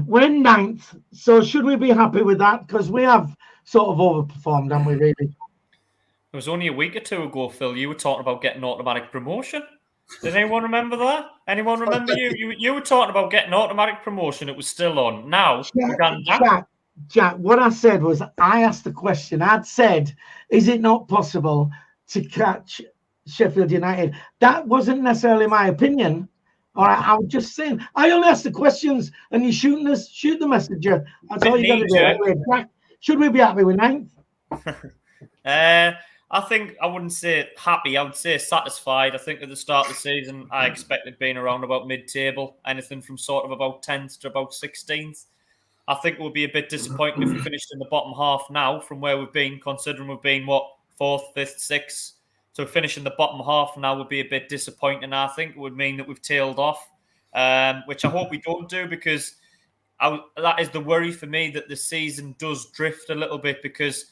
we're in 9th. So should we be happy with that? Because we have sort of overperformed, haven't we? Really. It was only a week or two ago, Phil. You were talking about getting automatic promotion. Does anyone remember that? Anyone remember you were talking about getting automatic promotion? It was still on. Now, Jack, what I said was I asked the question. I'd said, is it not possible to catch Sheffield United? That wasn't necessarily my opinion. All right, I was just saying. I only asked the questions, and you shoot the messenger. That's all you got to do. Anyway, Jack, should we be happy with 9th? I think I wouldn't say happy. I would say satisfied. I think at the start of the season, I expected being around about mid-table, anything from sort of about 10th to about 16th. I think it would be a bit disappointing if we finished in the bottom half now from where we've been, considering we've been, 4th, 5th, 6th. So finish in the bottom half now would be a bit disappointing. I think it would mean that we've tailed off, which I hope we don't do, because that is the worry for me, that the season does drift a little bit, because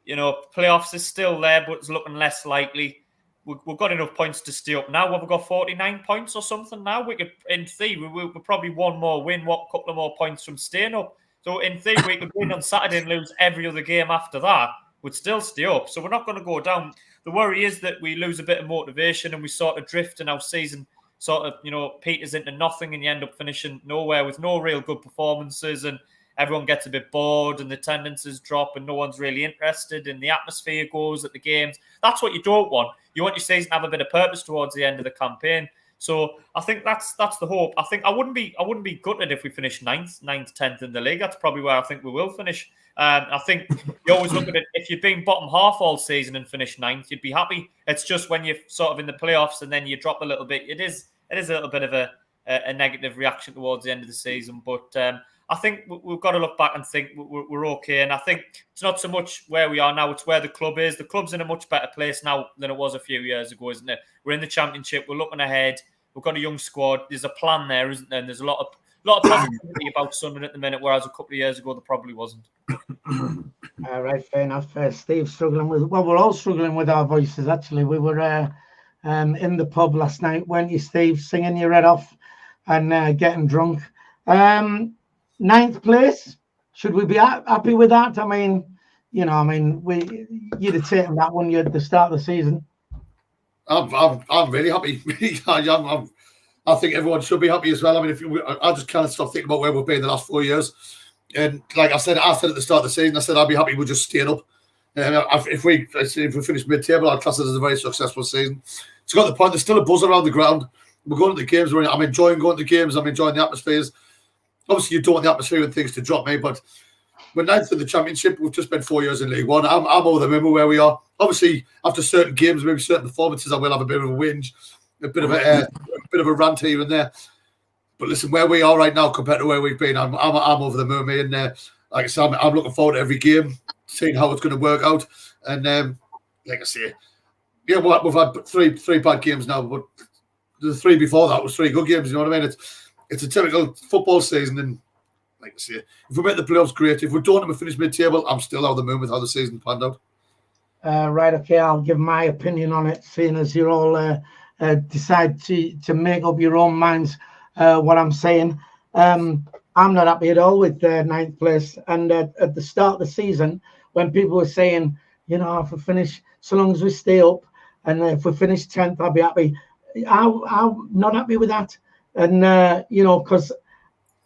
playoffs is still there, but it's looking less likely. We've got enough points to stay up now. We've got 49 points or something now. We could, in theory, we're probably one more win, a couple of more points from staying up. So in theory, we could win on Saturday and lose every other game after that. We'd still stay up. So we're not going to go down. The worry is that we lose a bit of motivation and we sort of drift, and our season sort of, peters into nothing, and you end up finishing nowhere with no real good performances, and everyone gets a bit bored and the attendances drop and no one's really interested and the atmosphere goes at the games. That's what you don't want. You want your season to have a bit of purpose towards the end of the campaign. So I think that's the hope. I think I wouldn't be gutted if we finish 9th, 10th in the league. That's probably where I think we will finish. I think you always look at it, if you've been bottom half all season and finished 9th, you'd be happy. It's just when you're sort of in the playoffs and then you drop a little bit, it is a little bit of a negative reaction towards the end of the season. But I think we've got to look back and think we're okay. And I think it's not so much where we are now, it's where the club is. The club's in a much better place now than it was a few years ago, isn't it? We're in the Championship. We're looking ahead. We've got a young squad. There's a plan there, isn't there? And there's a lot of positivity about Sunderland at the minute, whereas a couple of years ago there probably wasn't. All right, fair enough. Steve's struggling with. Well, we're all struggling with our voices. Actually, we were in the pub last night, weren't you, Steve? Singing your head off and getting drunk. 9th place. Should we be happy with that? I mean, you'd have taken that one at the start of the season. I'm really happy. I think everyone should be happy as well. I mean, I just can't stop thinking about where we've been the last 4 years. And like I said at the start of the season, I said I'd be happy with just staying up. If we finish mid-table, I'd class it as a very successful season. It's got the point. There's still a buzz around the ground. We're going to the games. I'm enjoying going to the games. I'm enjoying the atmospheres. Obviously, you don't want the atmosphere and things to drop me, but we're ninth in the Championship. We've just spent 4 years in League One. I'm over the moon where we are. Obviously, after certain games, maybe certain performances, I will have a bit of a whinge, a bit of a rant here and there. But listen, where we are right now compared to where we've been, I'm over the moon, mate. And like I said, I'm looking forward to every game, seeing how it's going to work out. And like I say, yeah, we've had three bad games now, but the three before that was 3 good games. You know what I mean? It's a typical football season, and like I say, if we make the playoffs, great. If we don't and we finish mid-table, I'm still out of the moon with how the season panned out. Right, okay, I'll give my opinion on it, seeing as you're all decide to make up your own minds what I'm saying. I'm not happy at all with 9th place. And at the start of the season, when people were saying, you know, if we finish, so long as we stay up, and if we finish 10th, I'll be happy. I'm not happy with that. And, you know, because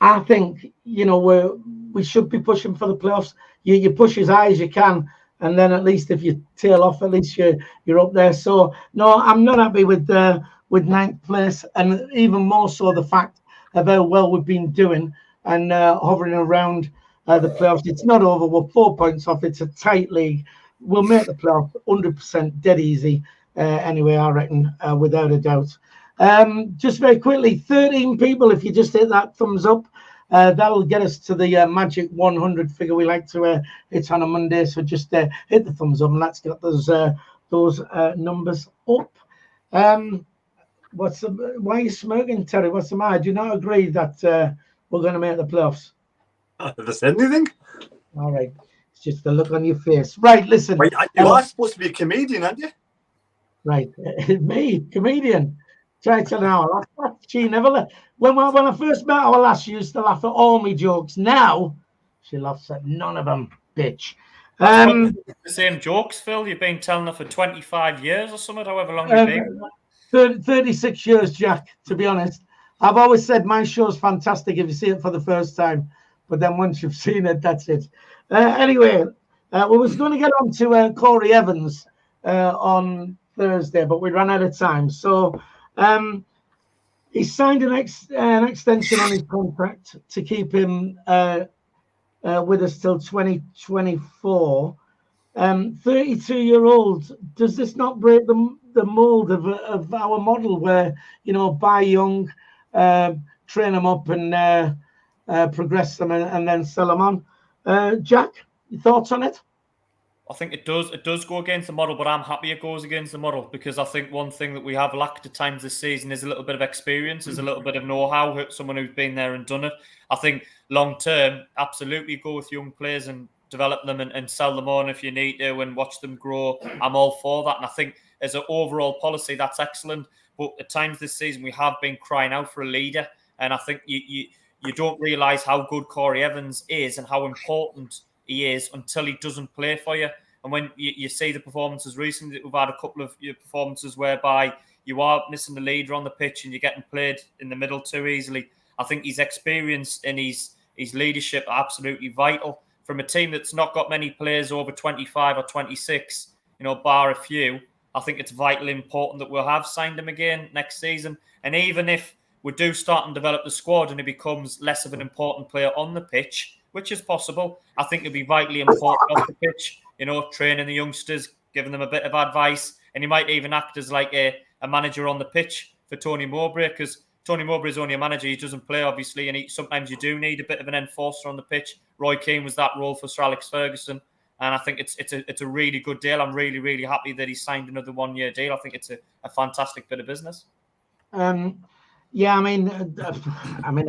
I think, you know, we should be pushing for the playoffs. You push as high as you can, and then at least if you tail off, at least you're up there. So, no, I'm not happy with 9th place, and even more so the fact of how well we've been doing and hovering around the playoffs. It's not over. We're 4 points off. It's a tight league. We'll make the playoffs 100% dead easy anyway, I reckon, without a doubt. Just very quickly, 13 people, if you just hit that thumbs up, that'll get us to the magic 100 figure we like to hit on a Monday. So just hit the thumbs up and let's get those numbers up. Why are you smirking, Terry? What's the matter? Do you not agree that we're going to make the playoffs? Have I said anything? All right. It's just the look on your face. Right, listen. Wait, you are supposed to be a comedian, aren't you? Right. Me, comedian. Try to now. She never left. When I first met our lass, she used to laugh at all my jokes. Now, she laughs at none of them, bitch. The same jokes, Phil. You've been telling her for 25 years or something, however long you've been. 36 years, Jack, to be honest. I've always said my show's fantastic if you see it for the first time. But then once you've seen it, that's it. Anyway, we was going to get on to Corey Evans on Thursday, but we ran out of time. So he signed an extension on his contract to keep him with us till 2024. 32-year-old, does this not break the mold of our model where, you know, buy young, train them up and progress them and then sell them on? Jack, your thoughts on it? I think it does go against the model, but I'm happy it goes against the model because I think one thing that we have lacked at times this season is a little bit of experience, is a little bit of know-how, someone who's been there and done it. I think long-term, absolutely go with young players and develop them and sell them on if you need to and watch them grow. I'm all for that. And I think as an overall policy, that's excellent. But at times this season, we have been crying out for a leader. And I think you don't realise how good Corey Evans is and how important he is until he doesn't play for you. And when you see the performances recently, we've had a couple of performances whereby you are missing the leader on the pitch and you're getting played in the middle too easily. I think his experience and his leadership are absolutely vital. From a team that's not got many players over 25 or 26, you know, bar a few, I think it's vitally important that we'll have signed him again next season. And even if we do start and develop the squad and he becomes less of an important player on the pitch, which is possible, I think it'll be vitally important off the pitch, you know, training the youngsters, giving them a bit of advice. And he might even act as like a manager on the pitch for Tony Mowbray, because Tony Mowbray is only a manager. He doesn't play, obviously, and sometimes you do need a bit of an enforcer on the pitch. Roy Keane was that role for Sir Alex Ferguson, and I think it's a really good deal. I'm really, really happy that he signed another 1-year deal. I think it's a fantastic bit of business. Yeah, I mean,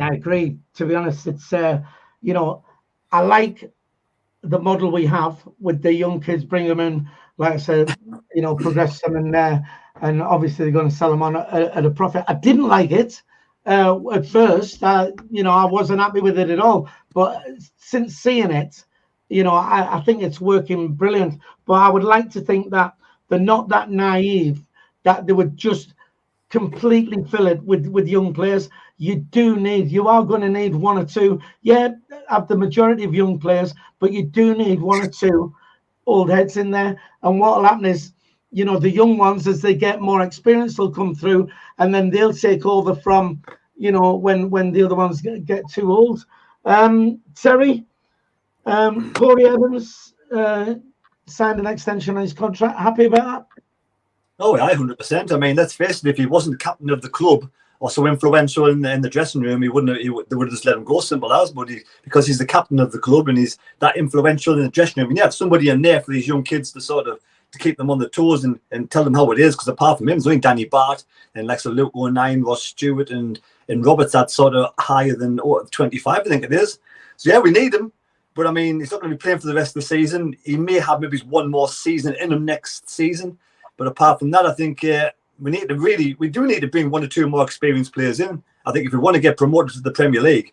I agree. To be honest, it's you know, I like the model we have with the young kids, bring them in, like I said, you know, progress them, and obviously they're going to sell them on at a profit. I didn't like it at first. You know, I wasn't happy with it at all. But since seeing it, you know, I think it's working brilliant. But I would like to think that they're not that naive, that they would just completely fill it with young players. You are going to need one or two. Yeah, have the majority of young players, but you do need one or two old heads in there. And what will happen is, you know, the young ones, as they get more experience, they'll come through, and then they'll take over from, you know, when the other ones get too old. Terry, Corey Evans signed an extension on his contract. Happy about that? Oh, yeah, 100%. I mean, let's face it, if he wasn't captain of the club or so influential in the dressing room, they would have just let him go, simple as. But because he's the captain of the club and he's that influential in the dressing room, and you have somebody in there for these young kids to sort of to keep them on the toes and tell them how it is. Because apart from him, there's only Danny Bart and like so Luke O'Nien, Ross Stewart and Roberts, that's sort of higher than 25, I think it is. So yeah, we need him. But I mean, he's not going to be playing for the rest of the season. He may have maybe one more season in him next season. But apart from that, I think we do need to bring one or two more experienced players in. I think if we want to get promoted to the Premier League,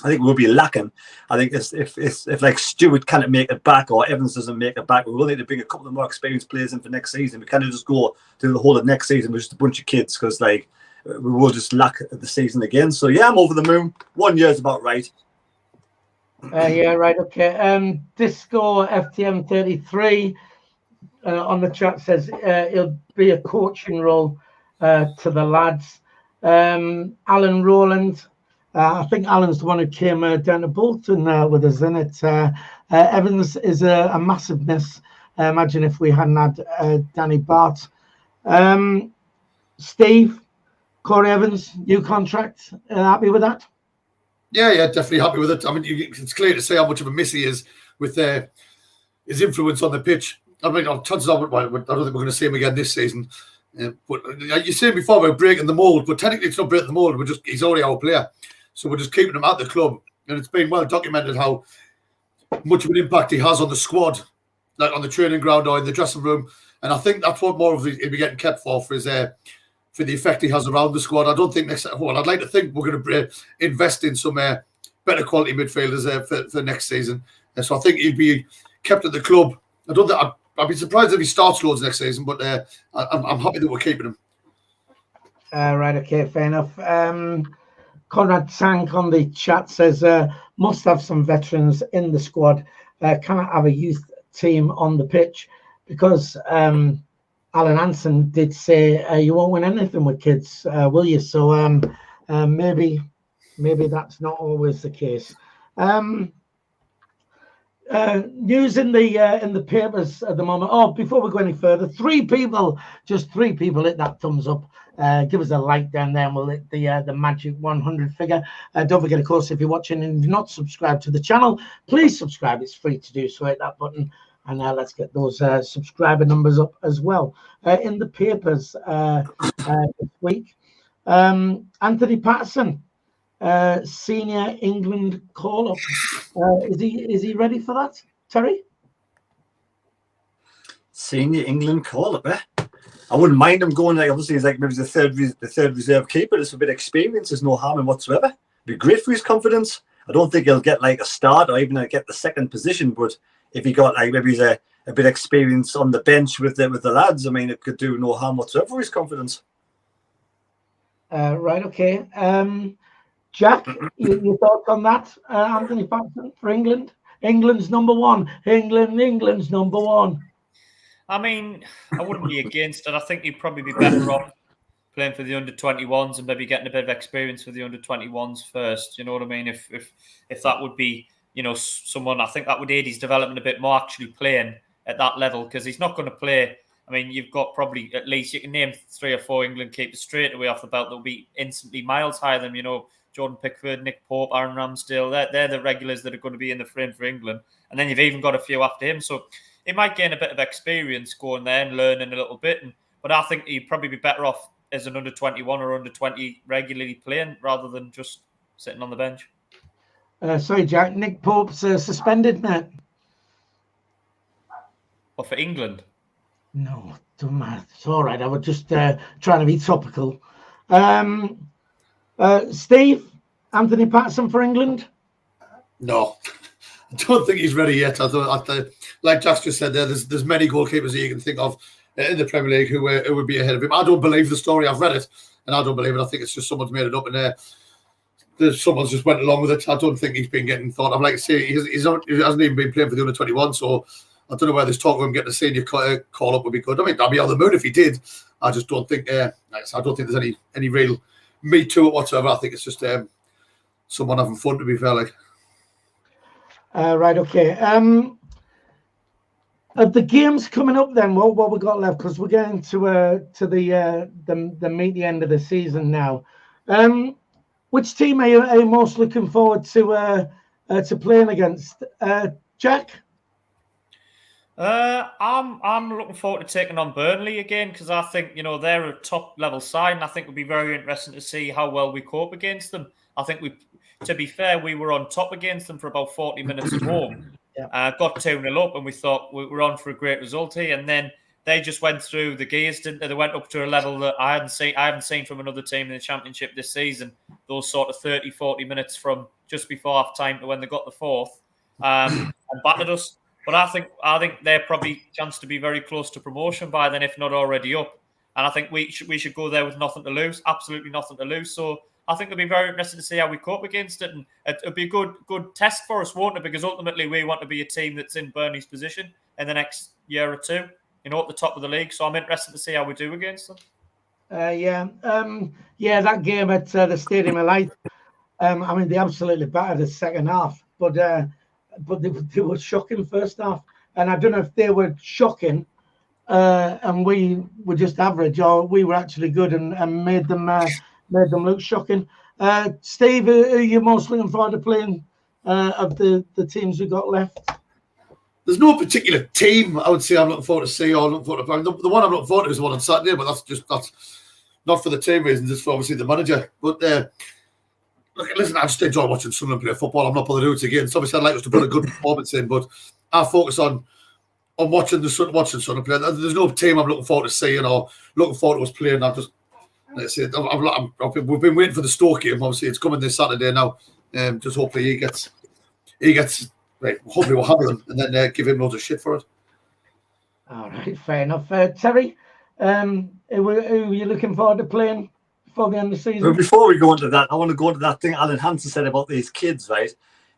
I think we'll be lacking. I think if like Stewart can't make it back or Evans doesn't make it back, we will need to bring a couple of more experienced players in for next season. We can't just go through the whole of next season with just a bunch of kids because like we will just lack the season again. So yeah, I'm over the moon. 1 year is about right. Yeah, right. Okay. Disco FTM 33 on the chat says it'll be a coaching role to the lads. Alan Rowland. I think Alan's the one who came down to Bolton with us, isn't it? Evans is a massive miss. Imagine if we hadn't had Danny Bart. Steve, Corey Evans, new contract. Happy with that? Yeah, definitely happy with it. I mean, it's clear to say how much of a miss he is with his influence on the pitch. I mean, chances are, I don't think we're going to see him again this season. But you said before about breaking the mould, but technically it's not breaking the mould. He's already our player. So we're just keeping him at the club. And it's been well documented how much of an impact he has on the squad, like on the training ground or in the dressing room. And I think that's what more of he'll be getting kept for his for the effect he has around the squad. I don't think I'd like to think we're going to invest in some better quality midfielders for next season. And so I think he'd be kept at the club. I don't think I'd be surprised if he starts loads next season, but I'm happy that we're keeping him. Right, okay, fair enough. Conrad Tank on the chat says, must have some veterans in the squad. Cannot have a youth team on the pitch because Alan Hansen did say you won't win anything with kids, will you? So maybe that's not always the case. News in the papers at the moment. Oh, before we go any further, just three people hit that thumbs up. Give us a like down there and we'll hit the magic 100 figure. Don't forget, of course, if you're watching and you've not subscribed to the channel, please subscribe. It's free to do so. Hit that button and let's get those subscriber numbers up as well. In the papers this week, Anthony Patterson, senior England call-up. Is he ready for that, Terry? Senior England call-up, eh? I wouldn't mind him going. Like obviously, he's like maybe the third reserve keeper. There's a bit of experience. There's no harm in whatsoever. It'd be great for his confidence. I don't think he'll get like a start or even get the second position. But if he got like maybe he's a bit of experience on the bench with the lads, I mean, it could do no harm whatsoever for his confidence. Right. Okay. Jack, your thoughts on that? Anthony Patterson for England. England's number one. England's number one. I mean, I wouldn't be against it. I think he'd probably be better off playing for the under-21s and maybe getting a bit of experience for the under-21s first. You know what I mean? If that would be, you know, someone, I think that would aid his development a bit more actually playing at that level because he's not going to play. I mean, you've got probably at least, you can name 3 or 4 England keepers straight away off the belt that will be instantly miles higher than, you know, Jordan Pickford, Nick Pope, Aaron Ramsdale. They're the regulars that are going to be in the frame for England. And then you've even got a few after him. So he might gain a bit of experience going there and learning a little bit. But I think he'd probably be better off as an under-21 or under-20 regularly playing rather than just sitting on the bench. Sorry, Jack. Nick Pope's suspended, mate. Or for England? No, don't matter. It's all right. I was just trying to be topical. Steve, Anthony Patterson for England? No, I don't think he's ready yet. Like Jack just said there's many goalkeepers that you can think of in the Premier League who would be ahead of him. I don't believe the story. I've read it, and I don't believe it. I think it's just someone's made it up, and someone's just went along with it. I don't think he's been getting thought of. Like I say, he hasn't even been playing for the under-21, so I don't know where this talk of him getting a senior call up would be good. I mean, I'd be on the moon if he did. I just don't think. I don't think there's any real meat to it whatsoever. I think it's just someone having fun, to be fair. Like. Right. Okay. Of the games coming up, then what we got left, because we're getting to the meaty end of the season now. Which team are you most looking forward to playing against? Jack? I'm looking forward to taking on Burnley again, because I think they're a top level side, and I think it'll be very interesting to see how well we cope against them. I think to be fair, we were on top against them for about 40 minutes at home. Yeah. Got 2-0 up, and we thought we were on for a great result here, and then they just went through the gears, didn't they? They went up to a level that I haven't seen from another team in the Championship this season. Those sort of 30, 40 minutes from just before half time to when they got the fourth, and battered us. But I think they're probably chance to be very close to promotion by then, if not already up. And I think we should go there with nothing to lose, absolutely nothing to lose. So I think it'll be very interesting to see how we cope against it, and it'll be a good test for us, won't it? Because ultimately we want to be a team that's in Burnley's position in the next year or two, at the top of the league. So I'm interested to see how we do against them. That game at the Stadium of Light. I mean, they absolutely battered the second half, but they were shocking first half, and I don't know if they were shocking, and we were just average, or we were actually good and made them look shocking. Steve, are you most looking forward to playing of the teams we've got left? There's no particular team I would say I'm looking forward to see or looking forward to play. The one I'm looking forward to is the one on Saturday, but that's not for the team reasons, it's for obviously the manager. But listen, I just enjoy watching Sunderland play football. I'm not bothered who it's against. Obviously, I'd like us to put a good performance in, but I focus on watching Sunderland play. There's no team I'm looking forward to seeing or looking forward to us playing. I'm just, like I said, we've been waiting for the Stoke game. Obviously, it's coming this Saturday now. Just hopefully he gets right. Hopefully we'll have him and then give him loads of shit for it. All right, fair enough. Terry, who are you looking forward to playing before the end of the season? Well, before we go into that, I want to go into that thing Alan Hansen said about these kids, right,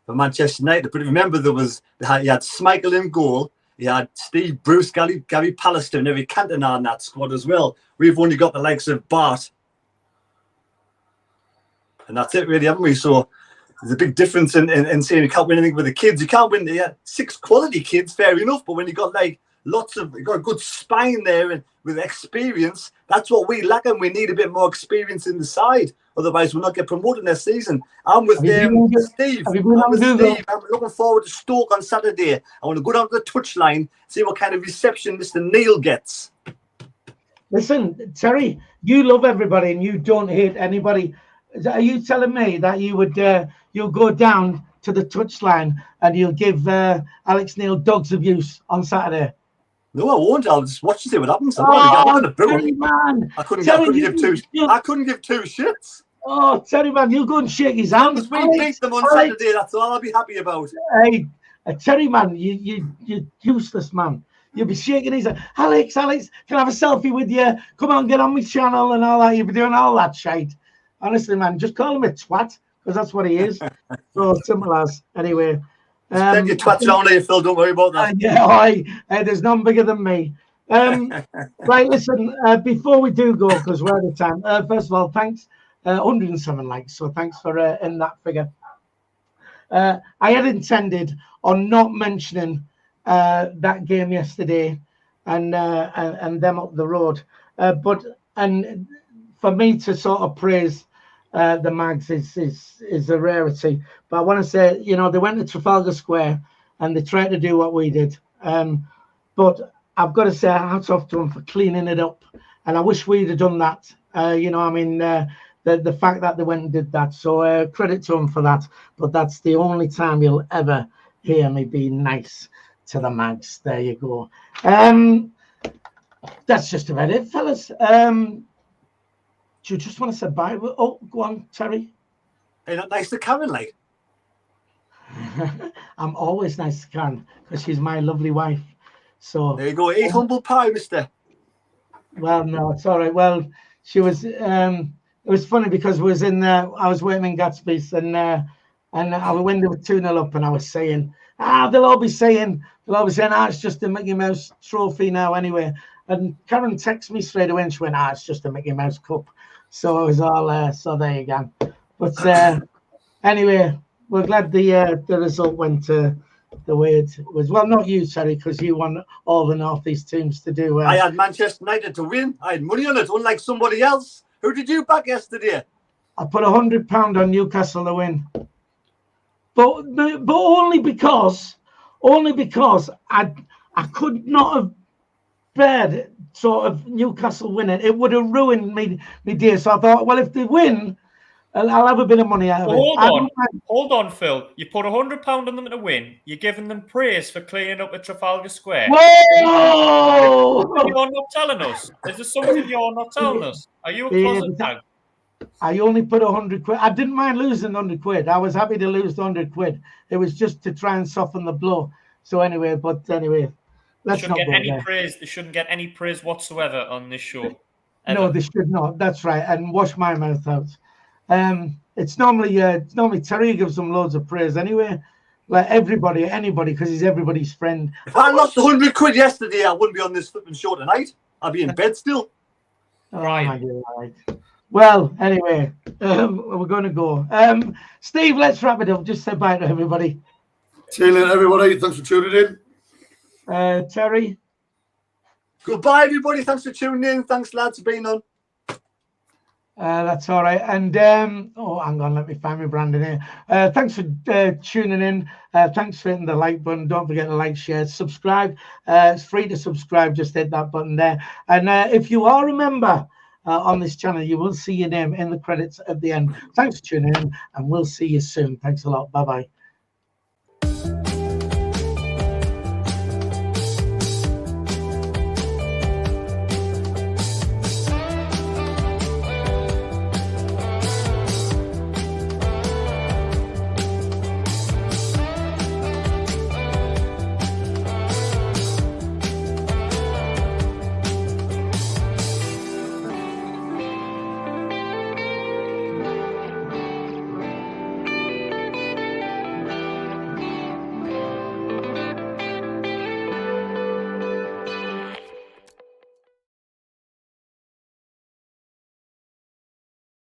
for Manchester United. But remember, you had Schmeichel in goal, you had Steve Bruce, Gary Pallister, and Eric Cantona in that squad as well. We've only got the likes of Bart, and that's it, really, haven't we? So there's a big difference in saying you can't win anything with the kids. You can't win the 6 quality kids, fair enough, but when you got you got a good spine there and with experience, that's what we lack, and we need a bit more experience in the side. Otherwise, we'll not get promoted next season. I'm with Steve. I'm looking forward to Stoke on Saturday. I want to go down to the touchline, see what kind of reception Mr. Neil gets. Listen, Terry, you love everybody and you don't hate anybody. Are you telling me that you would you'll go down to the touchline and you'll give Alex Neil dogs abuse on Saturday? No, I won't. I'll just watch and see what happens. Terry, man. I couldn't give two shits. Oh, Terry, man, you'll go and shake his hand. We beat them on Saturday. That's all I'll be happy about. Hey, Terry, man, you're useless, man. You'll be shaking his hand. Alex, can I have a selfie with you? Come on, get on my channel and all that. You'll be doing all that shite. Honestly, man, just call him a twat, because that's what he is. So simple as. Anyway. Spend your twats around here, Phil. Don't worry about that. There's none bigger than me. Right, listen, before we do go, because we're out of time, first of all, thanks. 107 likes, so thanks for in that figure. I had intended on not mentioning that game yesterday and them up the road, but for me to sort of praise the Mags is a rarity. But I want to say, they went to Trafalgar Square and they tried to do what we did. But I've got to say, hats off to them for cleaning it up. And I wish we'd have done that. The fact that they went and did that. So credit to them for that. But that's the only time you'll ever hear me be nice to the Mags. There you go. That's just about it, fellas. Do you just want to say bye? Oh, go on, Terry. Are you not nice to Karen, like? I'm always nice to Karen because she's my lovely wife. So there you go. Eat humble pie, mister. Well, no, it's all right. Well, she was. It was funny because I was waiting in Gatsby's and when they were 2-0 up, and I was saying, they'll all be saying, it's just a Mickey Mouse trophy now anyway. And Karen texted me straight away and she went, it's just a Mickey Mouse cup. So it was all, so there you go. But anyway, we're glad the result went the way it was. Well, not you, sorry, because you won all the North East teams to do. I had Manchester United to win. I had money on it, unlike somebody else. Who did you back yesterday? I put £100 on Newcastle to win. But only because I could not have bared sort of Newcastle winning. It would have ruined me day. So I thought, well, if they win, I'll have a bit of money out of it. Hold on, Phil. You put £100 on them to win. You're giving them praise for cleaning up at Trafalgar Square. Whoa! You're not telling us. Is there something you're not telling us? Are you a closet tag? I only put £100. I didn't mind losing £100. I was happy to lose the £100. It was just to try and soften the blow. So anyway, let's not go there. Praise. They shouldn't get any praise whatsoever on this show. Ever. No, they should not. That's right. And wash my mouth out. It's normally Terry who gives them loads of praise anyway. Like anybody, because he's everybody's friend. If I lost £100 yesterday, I wouldn't be on this flipping show tonight. I'd be in bed still. Right. Well, anyway, we're going to go. Steve, let's wrap it up. Just say bye to everybody. See you later, everybody. Thanks for tuning in. Terry. Goodbye, everybody. Thanks for tuning in. Thanks, lads, for being on. That's all right. And hang on, let me find my Brandon here. Thanks for tuning in. Thanks for hitting the like button. Don't forget to like, share, subscribe. It's free to subscribe. Just hit that button there. And if you are a member on this channel, you will see your name in the credits at the end. Thanks for tuning in, and we'll see you soon. Thanks a lot. Bye bye.